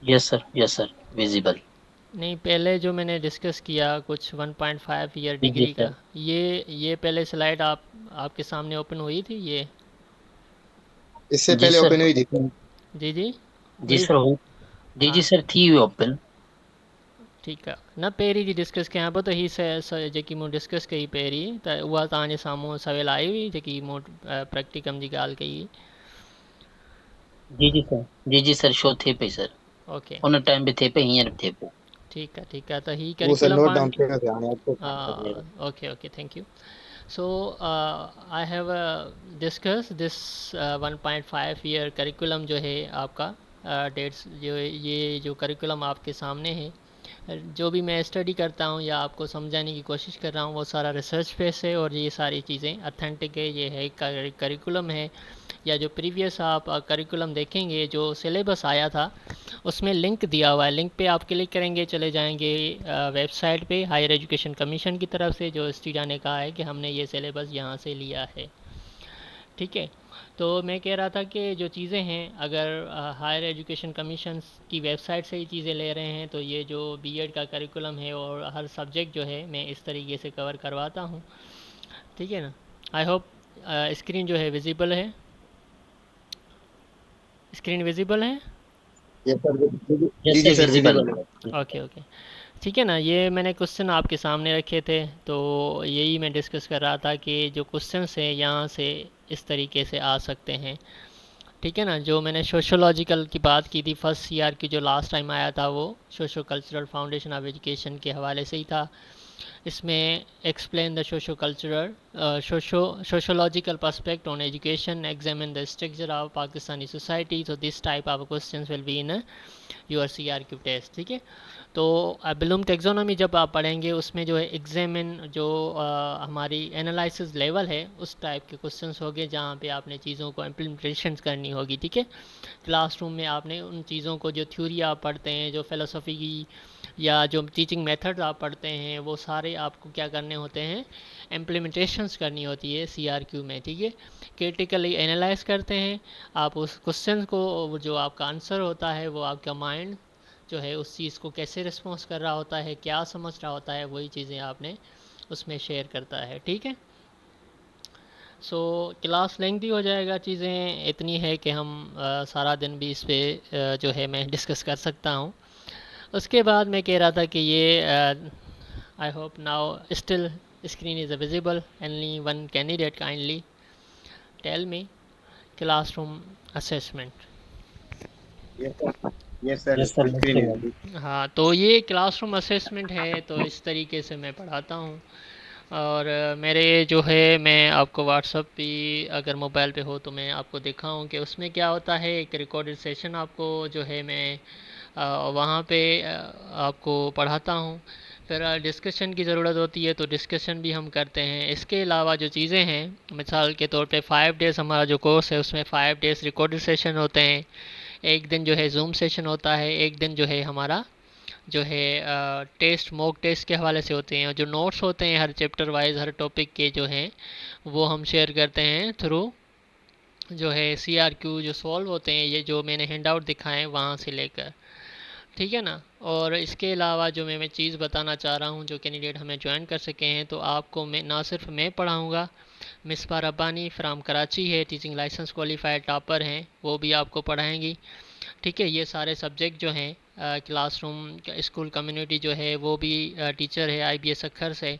Yes sir, visible. नहीं, पहले जो मैंने डिस्कस किया कुछ 1.5 ईयर डिग्री का, ये पहले स्लाइड आपके सामने ओपन हुई थी ये? इससे जी पहले सर। ओपन हुई थी। जी जी जी सर हो जी जी सर थी ओपन। ठीक है न, पहिरीं जी डिस्कस कयां पियो त ही जेकी मूं डिस्कस कई पहिरीं त उहा तव्हांजे साम्हूं सवेल आई हुई जेकी मूं प्रैक्टिकम जी ॻाल्हि कई? जी सर शो थे पे सर, ओके उन टाइम पे थे पे, हींअर बि थे पे। ठीक है त ही वो सर करिकुलम नोट डाउन पाण। कयो थे हाणे आपको। Okay thank you. So I have discussed this 1.5 year curriculum जो है आपका डेट्स जो ये जो करिकुलम आपके सामने है, जो भी मैं स्टडी करता हूँ या आपको समझाने की कोशिश कर रहा हूँ वो सारा रिसर्च बेस है और ये सारी चीज़ें अथेंटिक है। ये है करिकुलम है, या जो प्रीवियस आप करिकुलम देखेंगे जो सिलेबस आया था उसमें लिंक दिया हुआ है। लिंक पे आप क्लिक करेंगे, चले जाएंगे वेबसाइट पे हायर एजुकेशन कमीशन की तरफ से, जो स्टीडा ने कहा है कि हमने ये सिलेबस यहाँ से लिया है। ठीक है, तो मैं कह रहा था कि जो चीज़ें हैं, अगर हायर एजुकेशन कमीशन की वेबसाइट से ही चीज़ें ले रहे हैं तो ये जो बीएड का करिकुलम है और हर सब्जेक्ट जो है मैं इस तरीके से कवर करवाता हूँ। ठीक है ना। आई होप स्क्रीन जो है विजिबल है, स्क्रीन विजिबल है। Yes, sir. जी जी विजिबल। ओके ओके, ठीक है ना। ये मैंने क्वेश्चन आपके सामने रखे थे, तो यही मैं डिस्कस कर रहा था कि जो क्वेश्चंस हैं यहाँ से इस तरीके से आ सकते हैं। ठीक है ना। जो मैंने सोशोलॉजिकल की बात की थी, फर्स्ट सीआर की जो लास्ट टाइम आया था वो socio cultural foundation of education के हवाले से ही था। इसमें explain the socio cultural sociological perspect on education, examine the structure of Pakistani society. तो this type of questions will be in your CRQ test. ठीक है, तो ब्लूम टेक्सोनॉमी जब आप पढ़ेंगे उसमें जो है एग्जामिन जो हमारी एनालिसिस लेवल है उस टाइप के क्वेश्चंस होंगे जहाँ पे आपने चीज़ों को इम्प्लीमेंटेशन करनी होगी। ठीक है, क्लासरूम में आपने उन चीज़ों को, जो थ्योरी आप पढ़ते हैं, जो फ़िलोसफी की या जो टीचिंग मेथड्स आप पढ़ते हैं, वो सारे आपको क्या करने होते हैं, इम्प्लीमेंटेशंस करनी होती है सीआरक्यू में। ठीक है, क्रिटिकली एनालाइज करते हैं आप उस क्वेश्चन को, जो आपका आंसर होता है वो आपका माइंड जो है उस चीज़ को कैसे रिस्पॉन्स कर रहा होता है, क्या समझ रहा होता है, वही चीज़ें आपने उसमें शेयर करता है। ठीक है, सो क्लास लेंथी हो जाएगा, चीज़ें इतनी है कि हम सारा दिन भी इस पर जो है मैं डिस्कस कर सकता हूँ। उसके बाद मैं कह रहा था कि ये I hope now still screen is visible, only one candidate kindly tell me classroom assessment. Yes, sir. Screen is- हाँ, तो ये क्लासरूम असेसमेंट है, तो इस तरीके से मैं पढ़ाता हूँ। और मेरे जो है, मैं आपको व्हाट्सअप पे अगर मोबाइल पे हो तो मैं आपको दिखाऊं कि उसमें क्या होता है। एक रिकॉर्डेड सेशन आपको जो है मैं वहाँ पे आपको पढ़ाता हूँ। फिर डिस्कशन की ज़रूरत होती है तो डिस्कशन भी हम करते हैं। इसके अलावा जो चीज़ें हैं, मिसाल के तौर पे 5 डेज़ हमारा जो कोर्स है उसमें 5 डेज़ रिकॉर्डेड सेशन होते हैं, एक दिन जो है जूम सेशन होता है, एक दिन जो है हमारा जो है टेस्ट, मॉक टेस्ट के हवाले से होते हैं। जो नोट्स होते हैं हर चैप्टर वाइज, हर टॉपिक के जो हैं वो हम शेयर करते हैं थ्रू जो है सीआरक्यू जो सॉल्व होते हैं, ये जो मैंने हैंड आउट दिखाएं वहाँ से लेकर। ठीक है ना। और इसके अलावा जो मैं चीज़ बताना चाह रहा हूँ, जो कैंडिडेट हमें ज्वाइन कर सके हैं, तो आपको मैं ना सिर्फ मैं पढ़ाऊँगा, मिसबा रब्बानी फ्राम कराची है, टीचिंग लाइसेंस क्वालिफाइड टॉपर हैं, वो भी आपको पढ़ाएंगी। ठीक है, ये सारे सब्जेक्ट जो हैं क्लासरूम स्कूल कम्युनिटी जो है वो भी टीचर है आईबीएस अखर से,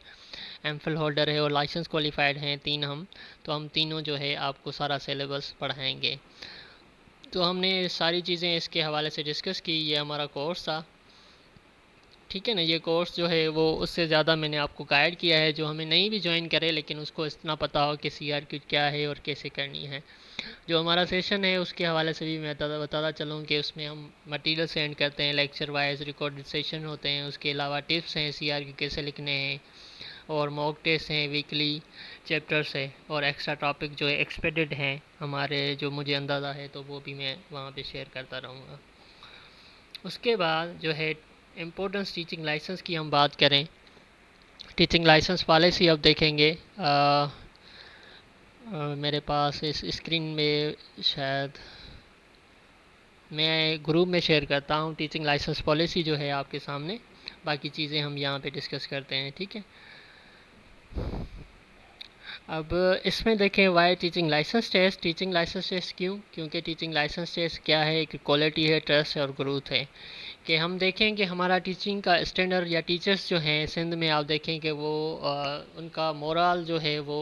एमफिल होल्डर है और लाइसेंस क्वालिफाइड हैं 3 हम। तो हम तीनों जो है आपको सारा सिलेबस पढ़ाएंगे। तो हमने सारी चीज़ें इसके हवाले से डिस्कस की। ये हमारा कोर्स था। ठीक है ना। ये कोर्स जो है वो उससे ज़्यादा मैंने आपको गाइड किया है, जो हमें नहीं भी ज्वाइन करे लेकिन उसको इतना पता हो कि सीआरक्यू क्या है और कैसे करनी है। जो हमारा सेशन है उसके हवाले से भी मैं बताता चलूँ कि उसमें हम मटेरियल सेंड करते हैं, लेक्चर वाइज रिकॉर्डेड सेशन होते हैं। उसके अलावा टिप्स हैं सीआरक्यू कैसे लिखने हैं, और मॉक टेस्ट हैं, वीकली चैप्टर्स है, और एक्स्ट्रा टॉपिक जो है एक्सपेक्टेड हैं हमारे, जो मुझे अंदाज़ा है तो वो भी मैं वहाँ पे शेयर करता रहूँगा। उसके बाद जो है इम्पोर्टेंस टीचिंग लाइसेंस की हम बात करें, टीचिंग लाइसेंस पॉलिसी अब देखेंगे। मेरे पास इस स्क्रीन में शायद मैं ग्रुप में शेयर करता हूँ। टीचिंग लाइसेंस पॉलिसी जो है आपके सामने, बाकी चीज़ें हम यहाँ पे डिस्कस करते हैं। ठीक है, अब इसमें देखें why teaching license test. Teaching license test क्यों? क्योंकि टीचिंग लाइसेंस टेस्ट क्या है, एक क्वालिटी है, ट्रस्ट है और ग्रोथ है। कि हम देखें कि हमारा टीचिंग का स्टैंडर्ड या टीचर्स जो हैं सिंध में, आप देखें कि वो उनका मोरल जो है वो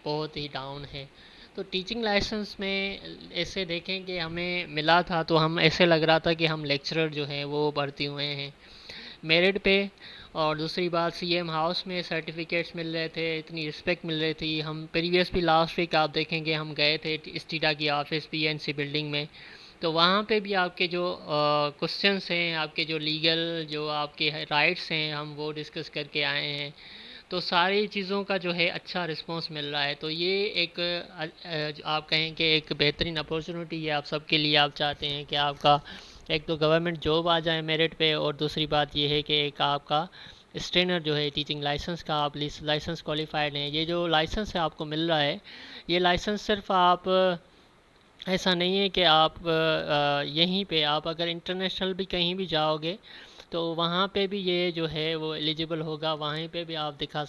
बहुत ही डाउन है। तो टीचिंग लाइसेंस में ऐसे देखें कि हमें मिला था तो हम ऐसे लग रहा था कि हम लेक्चरर जो हैं वो भर्ती हुए हैं मेरिट पे। और दूसरी बात, सीएम हाउस में सर्टिफिकेट्स मिल रहे थे, इतनी रिस्पेक्ट मिल रही थी। हम प्रीवियस भी लास्ट वीक आप देखेंगे हम गए थे स्टीडा की ऑफिस पीएनसी बिल्डिंग में, तो वहाँ पे भी आपके जो क्वेश्चंस हैं, आपके जो लीगल जो आपके राइट्स हैं, हम वो डिस्कस करके आए हैं। तो सारी चीज़ों का जो है अच्छा रिस्पांस मिल रहा है। तो ये एक आप कहें कि एक बेहतरीन अपॉर्चुनिटी है आप सबके लिए। आप चाहते हैं कि आपका एक तो गवर्नमेंट जॉब आ जाए मेरिट पे, और दूसरी बात ये है कि एक आपका स्टेनर जो है टीचिंग लाइसेंस का, आप लाइसेंस क्वालिफाइड हैं। ये जो लाइसेंस है आपको मिल रहा है, ये लाइसेंस सिर्फ आप ऐसा नहीं है कि आप यहीं पे, आप अगर इंटरनेशनल भी कहीं भी जाओगे तो वहाँ पे भी ये जो है वो एलिजिबल होगा। वहीं पे भी आप दिखा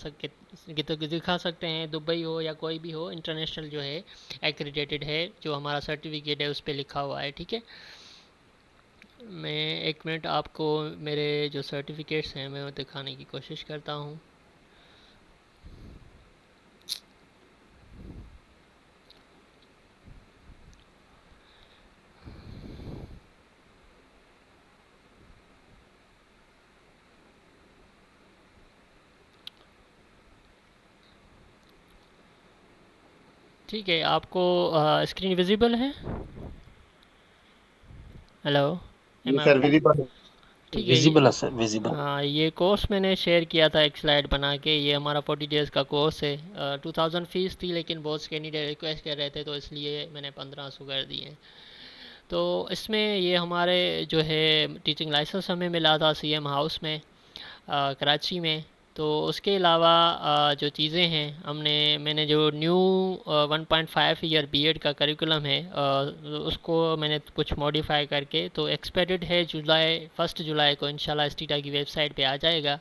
सकते हैं, दुबई हो या कोई भी हो, इंटरनेशनल जो है एक्रेडिटेड है, जो हमारा सर्टिफिकेट है उस पर लिखा हुआ है। ठीक है, मैं एक मिनट आपको मेरे जो सर्टिफिकेट्स हैं मैं वो दिखाने की कोशिश करता हूँ। ठीक है, आपको स्क्रीन विजिबल है? हेलो, ये एम आई? सर विजिबल ठीक है, विजिबल है सर, विजिबल। हाँ, ये कोर्स मैंने शेयर किया था एक स्लाइड बना के। ये हमारा 40 डेज़ का कोर्स है। 2000 फ़ीस थी, लेकिन बहुत कैंडिडेट रिक्वेस्ट कर रहे थे तो इसलिए मैंने 1500 कर दिए। तो इसमें ये हमारे जो है टीचिंग लाइसेंस हमें मिला था सीएम हाउस में, कराची में। तो उसके अलावा जो चीज़ें हैं मैंने जो न्यू 1.5 ईयर बीएड का करिकुलम है उसको मैंने कुछ मॉडिफाई करके तो एक्सपेक्टेड है फर्स्ट जुलाई को इंशाल्लाह स्टीटा की वेबसाइट पे आ जाएगा।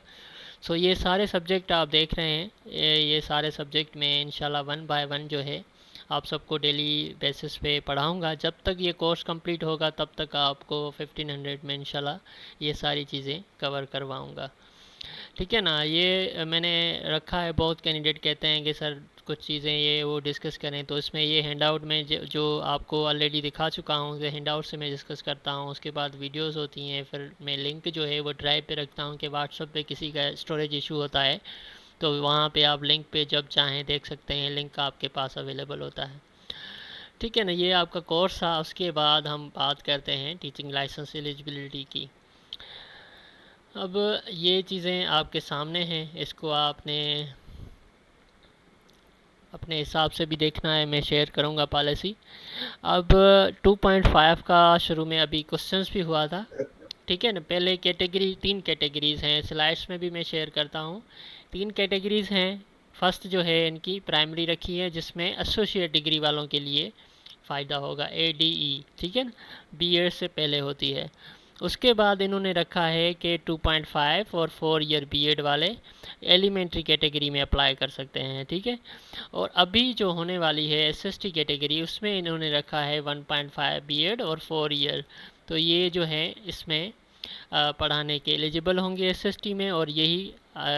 सो ये सारे सब्जेक्ट आप देख रहे हैं, ये सारे सब्जेक्ट में इंशाल्लाह 1 बाय 1 जो है आप सबको डेली बेसिस पे पढ़ाऊँगा। जब तक ये कोर्स कंप्लीट होगा तब तक आपको 1500 में इंशाल्लाह ये सारी चीज़ें कवर करवाऊँगा। ठीक है ना? ये मैंने रखा है। बहुत कैंडिडेट कहते हैं कि सर कुछ चीज़ें ये वो डिस्कस करें, तो इसमें ये हैंडआउट में जो आपको ऑलरेडी दिखा चुका हूँ, तो हैंडआउट से मैं डिस्कस करता हूँ। उसके बाद वीडियोस होती हैं, फिर मैं लिंक जो है वो ड्राइव पे रखता हूँ कि व्हाट्सएप पे किसी का स्टोरेज इशू होता है तो वहाँ पे आप लिंक पे जब चाहें देख सकते हैं, लिंक आपके पास अवेलेबल होता है। ठीक है ना? ये आपका कोर्स था। उसके बाद हम बात करते हैं टीचिंग लाइसेंस एलिजिबिलिटी की। अब ये चीज़ें आपके सामने हैं, इसको आपने अपने हिसाब से भी देखना है। मैं शेयर करूँगा पॉलिसी। अब 2.5 का शुरू में अभी क्वेश्चंस भी हुआ था। ठीक है ना? पहले कैटेगरी 3 कैटेगरीज़ हैं, स्लाइड्स में भी मैं शेयर करता हूँ। 3 कैटेगरीज़ हैं। फर्स्ट जो है इनकी प्राइमरी रखी है, जिसमें एसोसिएट डिग्री वालों के लिए फ़ायदा होगा, ADE। ठीक है ना? BEd से पहले होती है। उसके बाद इन्होंने रखा है कि 2.5 और 4 ईयर बीएड वाले एलिमेंट्री कैटेगरी में अप्लाई कर सकते हैं। ठीक है, और अभी जो होने वाली है SST कैटेगरी, उसमें इन्होंने रखा है 1.5 बीएड और 4 ईयर। तो ये जो है इसमें पढ़ाने के एलिजिबल होंगे SST में, और यही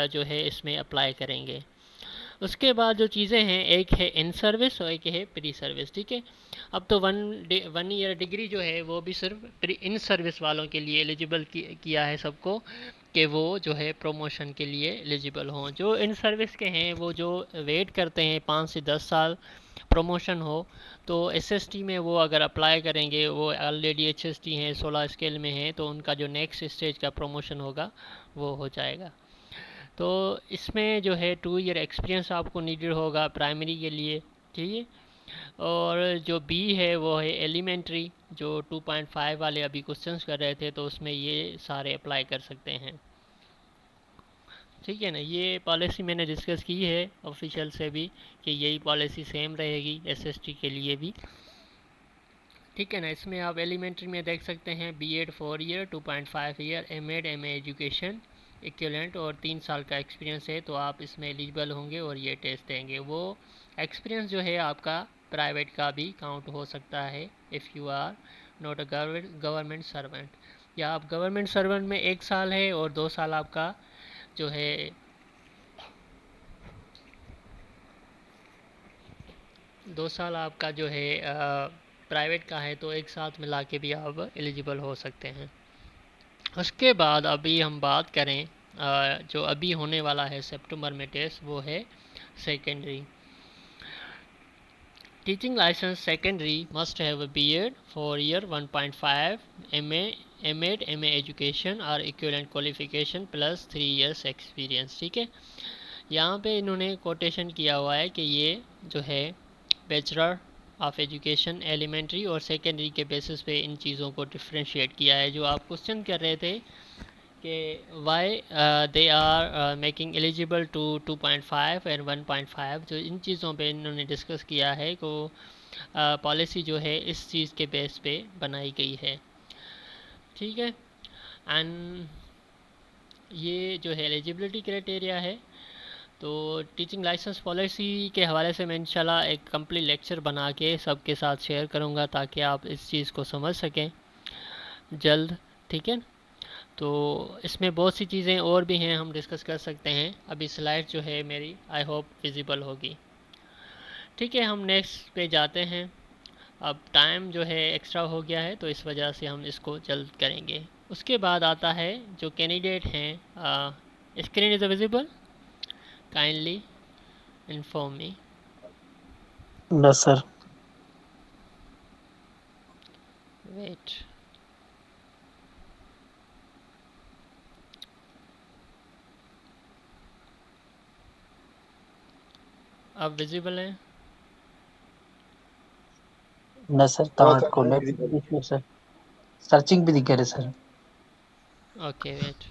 जो है इसमें अप्लाई करेंगे। उसके बाद जो चीज़ें हैं, एक है इन सर्विस और एक है प्री सर्विस। ठीक है, अब तो 1 ईयर डिग्री जो है वो भी सिर्फ इन सर्विस वालों के लिए एलिजिबल किया है सबको, कि वो जो है प्रमोशन के लिए एलिजिबल हों। जो इन सर्विस के हैं वो जो वेट करते हैं 5 से 10 साल प्रमोशन हो, तो SST में वो अगर अप्लाई करेंगे, वो ऑलरेडी HST हैं, 16 स्केल में हैं, तो उनका जो नेक्स्ट स्टेज का प्रमोशन होगा वो हो जाएगा। तो इसमें जो है 2 ईयर एक्सपीरियंस आपको नीडेड होगा प्राइमरी के लिए। ठीक है, और जो B है वो है एलिमेंट्री, जो 2.5 वाले अभी क्वेश्चंस कर रहे थे, तो उसमें ये सारे अप्लाई कर सकते हैं। ठीक है ना? ये पॉलिसी मैंने डिस्कस की है ऑफिशियल से भी कि यही पॉलिसी सेम रहेगी SST के लिए भी। ठीक है ना? इसमें आप एलिमेंट्री में देख सकते हैं BEd 4 year, 2.5 year, M.Ed MA education equivalent और 3 साल का एक्सपीरियंस है, तो आप इसमें एलिजिबल होंगे और ये टेस्ट देंगे। वो एक्सपीरियंस जो है आपका प्राइवेट का भी काउंट हो सकता है, if you are not a government servant, या आप गवर्नमेंट सर्वेंट में 1 साल है और 2 साल आपका जो है 2 साल आपका जो है प्राइवेट का है, तो एक साथ मिला के भी आप एलिजिबल हो सकते हैं। उसके बाद अभी हम बात करें जो अभी होने वाला है सितंबर में टेस्ट, वो है secondary. Teaching license secondary must have a B.Ed for year 1.5, MA, M.Ed, MA education और equivalent qualification plus 3 years experience। ठीक है, यहाँ पे इन्होंने कोटेशन किया हुआ है कि ये जो है बैचलर ऑफ एजुकेशन एलिमेंट्री और सेकेंडरी के बेसिस पे इन चीज़ों को डिफ्रेंशिएट किया है। जो आप क्वेश्चन कर रहे थे कि why they are making eligible to 2.5 and 1.5, जो इन चीज़ों पे इन्होंने डिस्कस किया है को पॉलिसी जो है इस चीज़ के बेस पे बनाई गई है। ठीक है, एंड ये जो है एलिजिबिलिटी क्राइटेरिया है। तो टीचिंग लाइसेंस पॉलिसी के हवाले से मैं इंशाल्लाह एक कंप्लीट लेक्चर बना के सबके साथ शेयर करूँगा ताकि आप इस चीज़ को समझ सकें जल्द। ठीक है, तो इसमें बहुत सी चीज़ें और भी हैं, हम डिस्कस कर सकते हैं। अभी स्लाइड जो है मेरी आई होप विजिबल होगी। ठीक है, हम नेक्स्ट पे जाते हैं। अब टाइम जो है एक्स्ट्रा हो गया है तो इस वजह से हम इसको जल्द करेंगे। उसके बाद आता है जो कैंडिडेट हैं, screen is visible, kindly inform me. No, sir. Wait, अब विजिबल है? No, sir. तव्हां को नेट सर सर्चिंग भी दिखे रहे sir. Okay wait,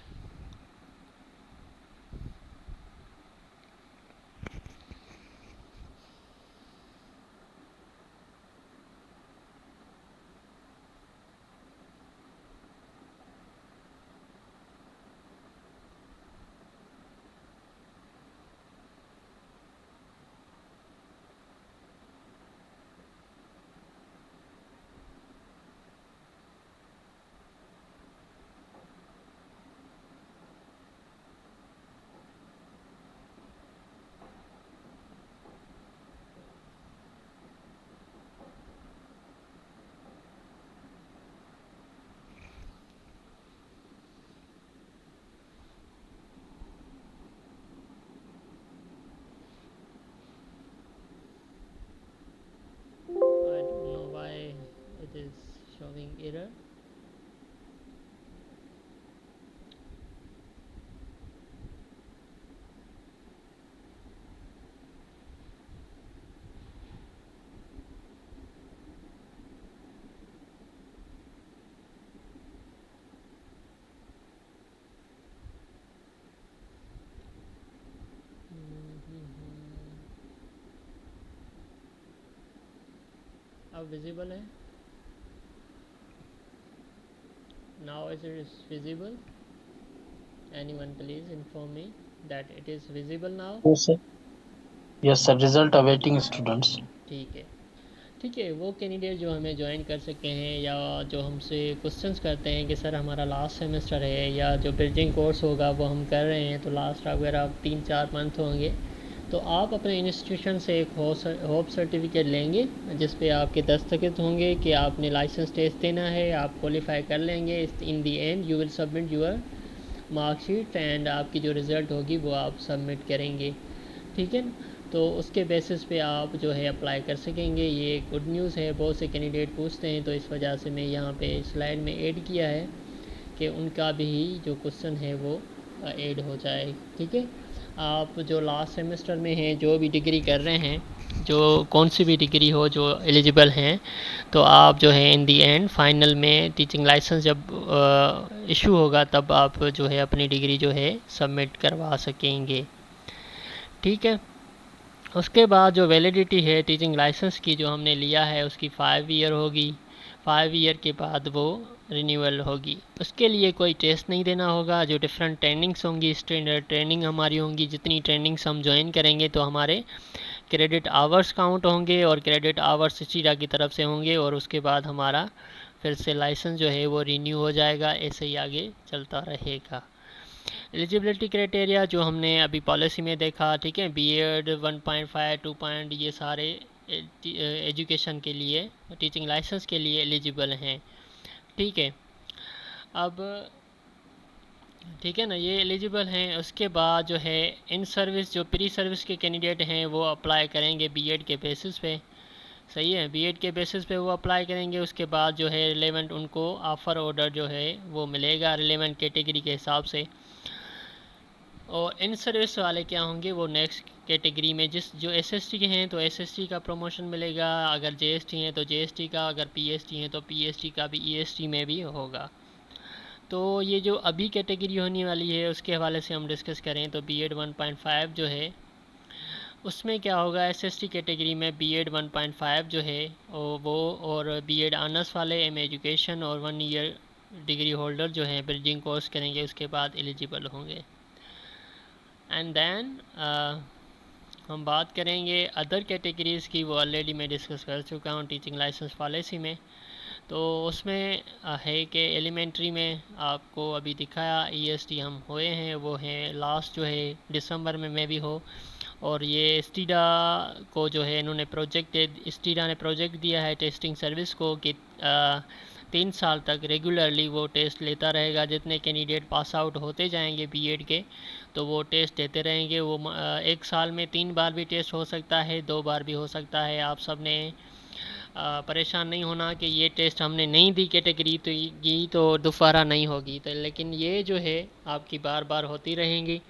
I don't know why it is showing error. अब विजिबल है? Now it is visible. Anyone please inform me that it is visible now. Yes, sir. Yes, sir. Result awaiting students. ठीक है, ठीक है। वो candidate जो हमें join कर सकते हैं या जो हमसे क्वेश्चंस करते हैं कि सर हमारा लास्ट सेमेस्टर है या जो ब्रिजिंग कोर्स होगा वो हम कर रहे हैं तो लास्ट अगर 3-4 मंथ होंगे तो आप अपने इंस्टीट्यूशन से एक होप सर्टिफिकेट लेंगे जिस पे आपके दस्तखत होंगे कि आपने लाइसेंस टेस्ट देना है, आप क्वालिफाई कर लेंगे। In the end you will submit your marksheet and आपकी जो रिज़ल्ट होगी वो आप सबमिट करेंगे। ठीक है, तो उसके बेसिस पे आप जो है अप्लाई कर सकेंगे। ये गुड न्यूज़ है, बहुत से कैंडिडेट पूछते हैं तो इस वजह से मैं यहाँ पे स्लाइड में ऐड किया है कि उनका भी जो क्वेश्चन है वो ऐड हो जाए। ठीक है, आप जो लास्ट सेमेस्टर में हैं, जो भी डिग्री कर रहे हैं, जो कौन सी भी डिग्री हो जो एलिजिबल हैं, तो आप जो है इन दी एंड फाइनल में टीचिंग लाइसेंस जब इशू होगा तब आप जो है अपनी डिग्री जो है सबमिट करवा सकेंगे। ठीक है, उसके बाद जो वैलिडिटी है टीचिंग लाइसेंस की जो हमने लिया है उसकी 5 ईयर होगी। 5 ईयर के बाद वो रिन्यूअल होगी। उसके लिए कोई टेस्ट नहीं देना होगा। जो डिफरेंट ट्रेनिंग्स होंगी, स्टैंडर्ड ट्रेनिंग हमारी होंगी, जितनी ट्रेनिंग्स हम ज्वाइन करेंगे तो हमारे क्रेडिट आवर्स काउंट होंगे और क्रेडिट आवर्स सीडा की तरफ से होंगे और उसके बाद हमारा फिर से लाइसेंस जो है वो रिन्यू हो जाएगा। ऐसे ही आगे चलता रहेगा। एलिजिबिलिटी क्राइटेरिया जो हमने अभी पॉलिसी में देखा, ठीक है, बीएड 1.5 2 ये सारे एजुकेशन के लिए, टीचिंग लाइसेंस के लिए एलिजिबल हैं। ठीक है, अब ठीक है ना, ये एलिजिबल हैं। उसके बाद जो है इन सर्विस, जो प्री सर्विस के कैंडिडेट हैं वो अप्लाई करेंगे बीएड के बेसिस पे। सही है, बीएड के बेसिस पे वो अप्लाई करेंगे, उसके बाद जो है रिलेवेंट उनको ऑफ़र ऑर्डर जो है वो मिलेगा रिलेवेंट कैटेगरी के हिसाब से। और इन सर्विस वाले क्या होंगे, वो नेक्स्ट कैटेगरी में जिस जो एसएसटी के हैं तो एसएसटी का प्रमोशन मिलेगा, अगर जेएसटी हैं तो जेएसटी का, अगर पीएसटी हैं तो पीएसटी का भी ईएसटी में भी होगा। तो ये जो अभी कैटेगरी होने वाली है उसके हवाले से हम डिस्कस करें तो बीएड 1.5 जो है उसमें क्या होगा, एसएसटी कैटेगरी में बीएड 1.5 जो है वो और बीएड ऑनर्स वाले एम एजुकेशन और 1 ईयर डिग्री होल्डर जो है ब्रिजिंग कोर्स करेंगे उसके बाद एलिजिबल होंगे। एंड देन हम बात करेंगे अदर कैटेगरीज़ की, वो ऑलरेडी मैं डिस्कस कर चुका हूँ टीचिंग लाइसेंस पॉलिसी में। तो उसमें है कि एलिमेंट्री में आपको अभी दिखाया ईएसटी हम हुए हैं, वो हैं लास्ट जो है दिसंबर में भी हो। और ये स्टीडा को जो है इन्होंने स्टीडा ने प्रोजेक्ट दिया है टेस्टिंग सर्विस को कि 3 साल तक रेगुलरली वो टेस्ट लेता रहेगा। जितने कैंडिडेट पास आउट होते जाएंगे बीएड के तो वो टेस्ट देते रहेंगे। वो 1 साल में 3 बार भी टेस्ट हो सकता है, 2 बार भी हो सकता है। आप सब ने परेशान नहीं होना कि ये टेस्ट हमने नहीं दी कैटेगरी तो ये तो दोबारा नहीं होगी, तो लेकिन ये जो है आपकी बार बार होती रहेंगी।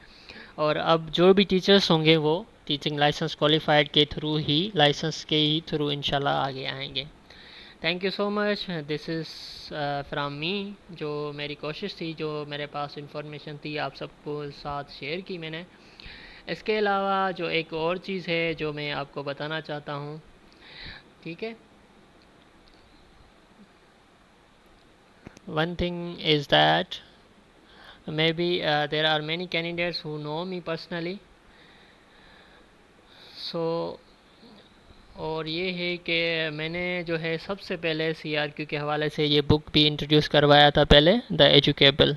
और अब जो भी टीचर्स होंगे वो टीचिंग लाइसेंस क्वालिफाइड के थ्रू ही, लाइसेंस के ही थ्रू इंशाल्लाह आगे आएंगे। Thank you so much, this is from me. जो मेरी कोशिश थी, जो मेरे पास इंफॉर्मेशन थी आप सबको साथ शेयर की मैंने। इसके अलावा जो एक और चीज़ है जो मैं आपको बताना चाहता हूँ, ठीक है, one thing is that maybe there are many candidates who know me personally, so और ये है कि मैंने जो है सबसे पहले सीआरक्यू के हवाले से ये बुक भी इंट्रोड्यूस करवाया था पहले, द एजुकेबल।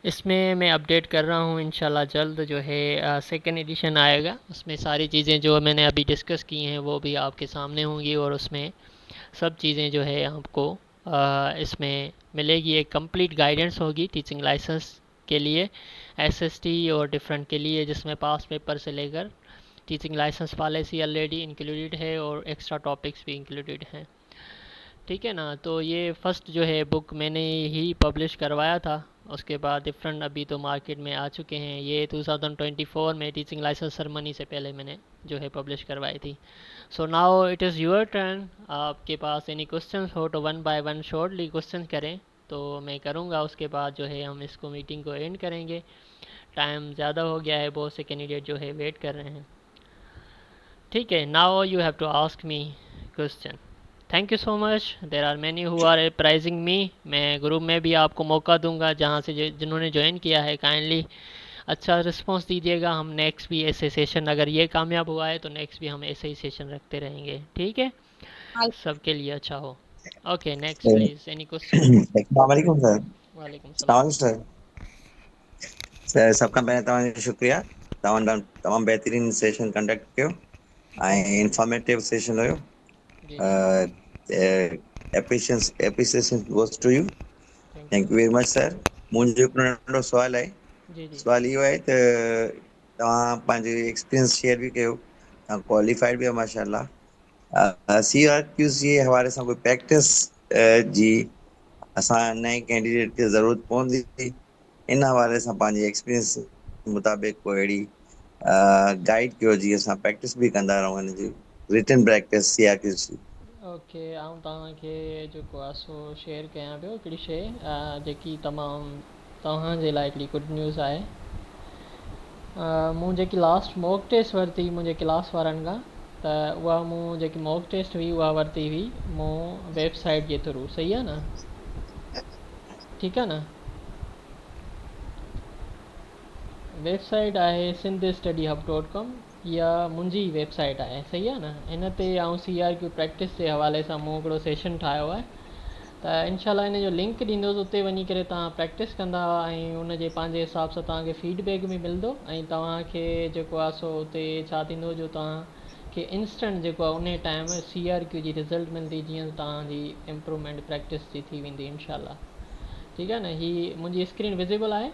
इसमें मैं अपडेट कर रहा हूँ, इंशाल्लाह जल्द जो है सेकेंड एडिशन आएगा। उसमें सारी चीज़ें जो मैंने अभी डिस्कस की हैं वो भी आपके सामने होंगी और उसमें सब चीज़ें जो है आपको इसमें मिलेगी। एक कंप्लीट गाइडेंस होगी टीचिंग लाइसेंस के लिए, एसएसटी और डिफरेंट के लिए, जिसमें पास पेपर से लेकर teaching license policy already included है और एक्स्ट्रा टॉपिक्स भी इंक्लूडेड हैं, ठीक है ना। तो ये फर्स्ट जो है बुक मैंने ही पब्लिश करवाया था, उसके बाद डिफरेंट अभी तो मार्केट में आ चुके हैं। ये 2024 में टीचिंग लाइसेंस सेरेमनी से पहले मैंने जो है पब्लिश करवाई थी। So now it is your turn. आपके पास एनी क्वेश्चंस हो तो 1 बाय 1 शॉर्टली क्वेश्चन करें तो मैं करूँगा, उसके बाद जो है हम इसको मीटिंग को एंड करेंगे। टाइम ज़्यादा हो गया है, बहुत से कैंडिडेट जो है वेट कर रहे हैं, ठीक है। Now you have to ask me question. Thank you so much, there are many who are praising me. मैं ग्रुप में भी आपको मौका दूंगा, जहाँ से जिन्होंने ज्वाइन किया है काइंडली अच्छा रिस्पांस दीजिएगा। हम नेक्स्ट भी ऐसे सेशन, अगर ये कामयाब हुआ है तो नेक्स्ट भी हम ऐसे ही सेशन रखते रहेंगे, ठीक है, सबके लिए अच्छा हो। Okay, next please, any question. अस्सलाम वालेकुम सर। वालेकुम अस्सलाम सलाम। वालेकुम सर। सबका पहले तमाम शुक्रिया, तमाम बेहतरीन सेशन कंडक्ट कयो ऐं इंफॉर्मेटिव सेशन हुयो। जी जी, appreciation goes to you. Thank thank you very much sir. मुंहिंजो हिकिड़ो नंढो सुवालु आहे। जी जी सुवाल इहो आहे त तव्हां पंहिंजो एक्सपीरियंस शेयर बि कयो, तव्हां क्वालिफाइड बि आहे माशाल्लाह। सीआरक्यूज़ जे हवाले सां कोई प्रैक्टिस जी असां नए कैंडिडेट खे ज़रूरत पवंदी, इन हवाले सां पंहिंजे एक्सपीरियंस मुताबिक़ कोई अहिड़ी गाइड कयो जीअं असां प्रैक्टिस बि कंदा रहूं हिन जी रिटन प्रैक्टिस सीआरक्यूज़ जी। ओके, आउं तव्हांखे जेको आहे सो शेयर कयां पियो हिकिड़ी शइ जेकी तमामु तव्हांजे लाइ हिकिड़ी गुड न्यूज़ आहे। मूं जेकी लास्ट मॉक टेस्ट वरिती मुंहिंजे क्लास वारनि खां, त उहा मूं जेकी मॉक टेस्ट हुई उहा वरिती हुई मूं वेबसाइट जे थ्रू, सही आहे न, ठीकु आहे न। वेबसाइट आहे sindhstudyhub.com, इहा मुंहिंजी वेबसाइट आहे, सही आहे न। इन ते आउं सीआरक्यू प्रैक्टिस जे हवाले सां मूं हिकिड़ो सेशन ठाहियो आहे, त इंशाल्लाह इन जो लिंक ॾींदुसि, उते वञी करे तव्हां प्रैक्टिस कंदा ऐं उन जे पंहिंजे हिसाब सां तव्हांखे फीडबैक बि मिलंदो ऐं तव्हांखे जेको आहे सो उते छा थींदो, जो तव्हांखे इंस्टेंट जेको आहे उन टाइम सीआरक्यू जी रिज़ल्ट मिलंदी, जीअं तव्हांजी इम्प्रूवमेंट प्रैक्टिस जी थी वेंदी इंशाल्लाह, ठीकु आहे न। हीअ मुंहिंजी स्क्रीन विजिबल आहे,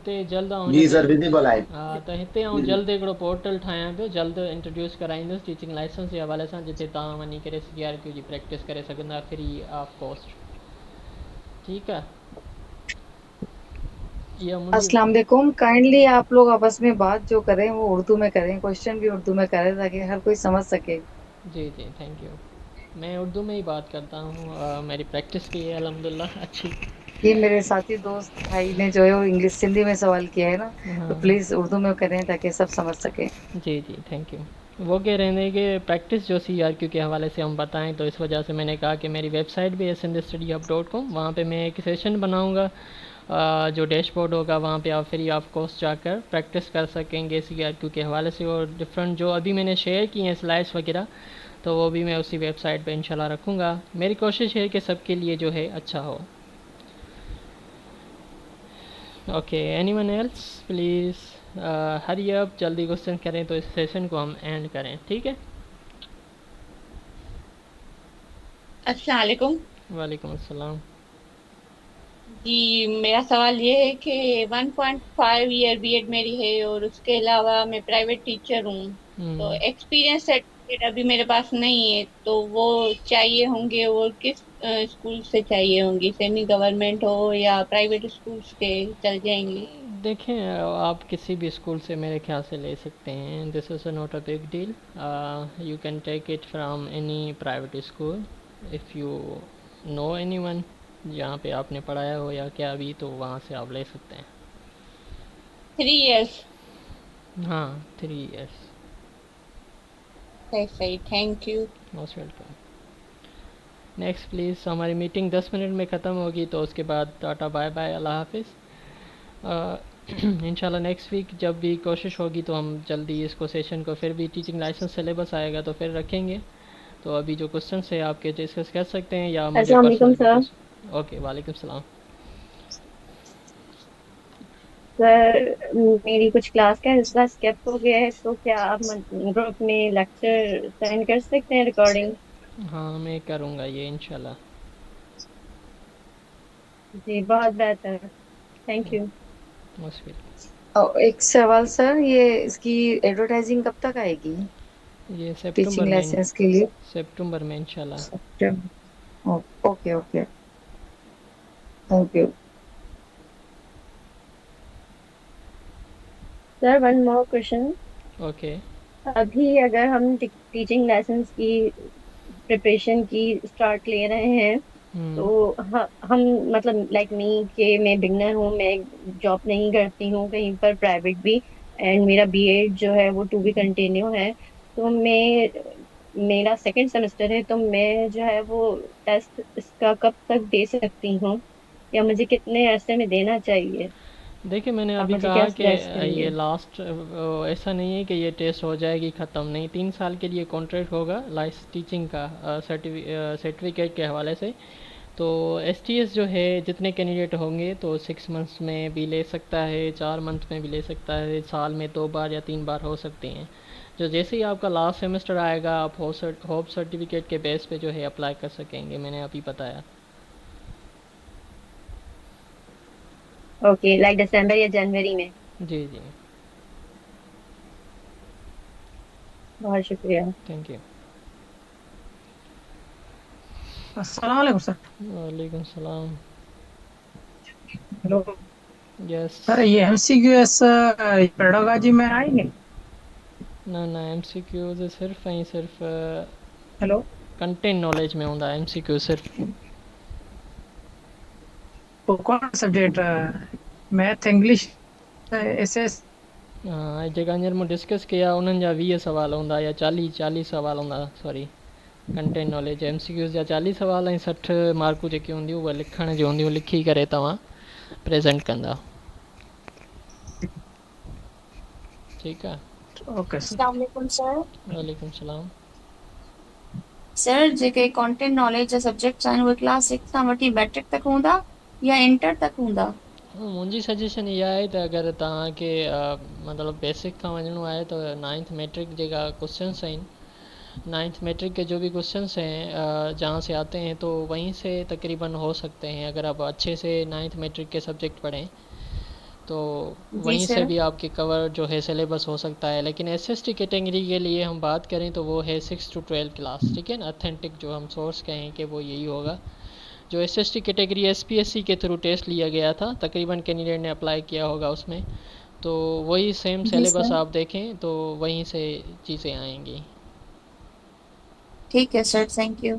हिते जल्द आउं जी सर विजिबल आहे। हा त हिते आउं जल्द हिकिड़ो पोर्टल ठाहियां पियो, जल्द इंट्रोड्यूस कराईंदुसि टीचिंग लाइसेंस जे हवाले सां, जिते तव्हां वञी करे CRQ जी प्रैक्टिस करे सघंदा फ्री ऑफ कॉस्ट। ठीकु आहे, इहा मुंहिंजी अस्सलाम वालेकुम। काइंडली आप लोग आपस में बात जो करें वो उर्दू में करें, क्वेश्चन भी उर्दू में करें ताकि हर कोई समझ सके। जी जी थैंक यू। मैं उर्दू में ही बात करता हूँ, मेरी प्रैक्टिस भी है अल्हम्दुलिल्लाह अच्छी। ये मेरे साथी दोस्त भाई ने जो है वो इंग्लिश सिंधी में सवाल किया है ना, तो हाँ प्लीज उर्दू में करें ताकि सब समझ सके। जी जी थैंक यू। वो कह रहे थे कि प्रैक्टिस जो CRQ के हवाले से हम बताएं, तो इस वजह से मैंने कहा कि मेरी वेबसाइट भी है sindhstudyhub.com, वहाँ पे मैं एक सेशन बनाऊँगा, जो डैशबोर्ड होगा वहाँ पे आप फ्री ऑफ कॉस्ट जाकर प्रैक्टिस कर सकेंगे CRQ के हवाले से। और डिफरेंट जो अभी मैंने शेयर किए हैं स्लाइड्स वगैरह, तो वो भी मैं उसी वेबसाइट पे इंशाल्लाह रखूँगा। मेरी कोशिश है कि सबके लिए जो है अच्छा हो। Okay, anyone else please hurry up, जल्दी क्वेश्चन करें तो इस सेशन को हम एंड करें। ठीक है, अस्सलाम वालेकुम। वालेकुम अस्सलाम। जी मेरा सवाल ये है कि 1.5 ईयर बीएड मेरी है और उसके अलावा मैं प्राइवेट टीचर हूँ, तो एक्सपीरियंस सर्टिफिकेट अभी मेरे पास नहीं है, तो वो चाहिए होंगे और किस स्कूल से चाहिए होंगी? सेमी गवर्नमेंट हो या प्राइवेट स्कूल्स के चल जाएंगे? देखें, आप किसी भी स्कूल से मेरे ख्याल से ले सकते हैं, this is not a big deal. You can take it from any private school if you know anyone जहाँ पे आपने पढ़ाया हो या क्या भी, तो वहाँ से आप ले सकते हैं। 3 इयर्स? हाँ 3 इयर्स। सही सही, thank you. Most welcome. Next please. हमारी मीटिंग 10 मिनट में ख़त्म होगी, तो उसके बाद टाटा बाय बाय, अल्लाह हाफिज़। इंशाल्लाह नेक्स्ट वीक जब भी कोशिश होगी तो हम जल्दी इसको सेशन को, फिर भी टीचिंग लाइसेंस सिलेबस आएगा तो फिर रखेंगे। तो अभी जो क्वेश्चन है आपके डिस्कस कर सकते हैं या मुझे अस्सलाम वालेकुम पर्सनल। सर। ओके, वालेकुम सलाम। सर मेरी कुछ क्लास का हिस्सा स्किप हो गया है, तो क्या आप ग्रुप में लेक्चर सेंड कर सकते हैं रिकॉर्डिंग? हाँ मैं करूँगा ये इंशाल्लाह। जी बहुत बेहतर, थैंक यू। Most welcome. और एक सवाल सर, ये इसकी एडवर्टाइजिंग कब तक आएगी ये टीचिंग लाइसेंस के लिए? सितंबर में इंशाल्लाह। Okay okay, thank you. Sir one more question. Okay. अभी अगर हम टीचिंग लाइसेंस की प्रिपरेशन की स्टार्ट ले रहे हैं, तो हम मतलब लाइक मी के मैं बिगनर हूँ, मैं जॉब नहीं करती हूँ कहीं पर प्राइवेट भी, एंड मेरा बीएड जो है वो टू बी कंटिन्यू है, तो मैं मेरा सेकंड सेमेस्टर है, तो मैं जो है वो टेस्ट इसका कब तक दे सकती हूँ या मुझे कितने अरसे में देना चाहिए? देखिए, मैंने आप अभी मुझे कहा क्या कि सजेस्ट ये करेंगे? लास्ट ऐसा नहीं है कि ये टेस्ट हो जाएगी ख़त्म, नहीं, 3 साल के लिए कॉन्ट्रैक्ट होगा लाइस टीचिंग का सर्टिफिकेट के हवाले से। तो STS जो है जितने कैंडिडेट होंगे तो 6 मंथ्स में भी ले सकता है, 4 मंथ में भी ले सकता है, साल में 2 बार या 3 बार हो सकते हैं। जो जैसे ही आपका लास्ट सेमेस्टर आएगा आप होप सर्टिफिकेट के बेस पे जो है अप्लाई कर सकेंगे, मैंने अभी बताया। ओके, लाइक दिसंबर या जनवरी में? जी जी, बहुत शुक्रिया। Thank you. अस्सलाम वालेकुम सर। वालेकुम सलाम। Hello yes. सर, ये MCQS पेडागोजी में आएंगे? ना ना, MCQ सिर्फ ऐं सिर्फ हेलो, कंटेंट नॉलेज में हूंदा, MCQ सिर्फ। वो कौन सब्जेक्ट? Math, English, SS? हाँ, जेका हींअर मूं डिस्कस कया उन्हनि जा 20 सवाल हूंदा या 40 सवाल हूंदा, सॉरी कंटेंट नॉलेज MCQ जा 40 सवाल ऐं 60 मार्कूं जेकी हूंदियूं उहे लिखण जी हूंदियूं, लिखी करे तव्हां प्रेज़ेंट कंदा। ठीकु आहे। Okay sir. अस्सलाम वालेकुम सर। वालेकुम सलाम। सर जेके कंटेंट नॉलेज जा सब्जेक्ट्स आहिनि उहे क्लास 6 खां वठी मैट्रिक तक हूंदा या इंटर तक हूंदा? मुंहिंजी सजेशन इहा आहे त अगरि तव्हांखे मतिलबु बेसिक खां वञिणो आहे तो 9th मैट्रिक जेका क्वेश्चंस आहिनि, 9th मैट्रिक के जो भी क्वेश्चंस हैं जहाँ से आते हैं तो वहीं से तकरीबन हो सकते हैं। अगर आप अच्छे से 9th मैट्रिक के सब्जेक्ट पढ़ें तो जी वहीं से सर। भी आपके कवर जो है सिलेबस हो सकता है। लेकिन SST कैटेगरी के लिए हम बात करें तो वो है 6 to 12 क्लास, ठीक है ना। अथेंटिक जो हम सोर्स कहें कि वो यही होगा। जो SST कैटेगरी SPSC के थ्रू टेस्ट लिया गया था, तकरीबन कैंडिडेट ने अप्लाई किया होगा उसमें, तो वही सेम जी सिलेबस सर। आप देखें तो वहीं से चीज़ें आएंगी। ठीक है sir, thank you.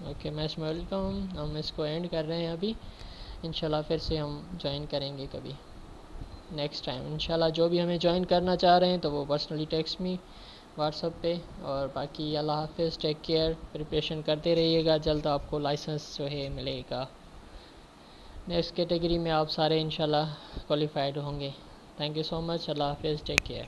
Okay match welcome. हम इसको एंड कर रहे हैं अभी। इंशाल्लाह फिर से हम ज्वाइन करेंगे कभी नेक्स्ट टाइम इंशाल्लाह। जो भी हमें ज्वाइन करना चाह रहे हैं तो वो पर्सनली टेक्स्ट मी व्हाट्सएप पे। और बाकी अल्लाह हाफिज़, टेक केयर, प्रिपरेशन करते रहिएगा, जल्द आपको लाइसेंस जो है मिलेगा। नेक्स्ट कैटेगरी में आप सारे इंशाल्लाह क्वालिफाइड होंगे। Thank you so much. अल्लाह हाफिज़, टेक केयर।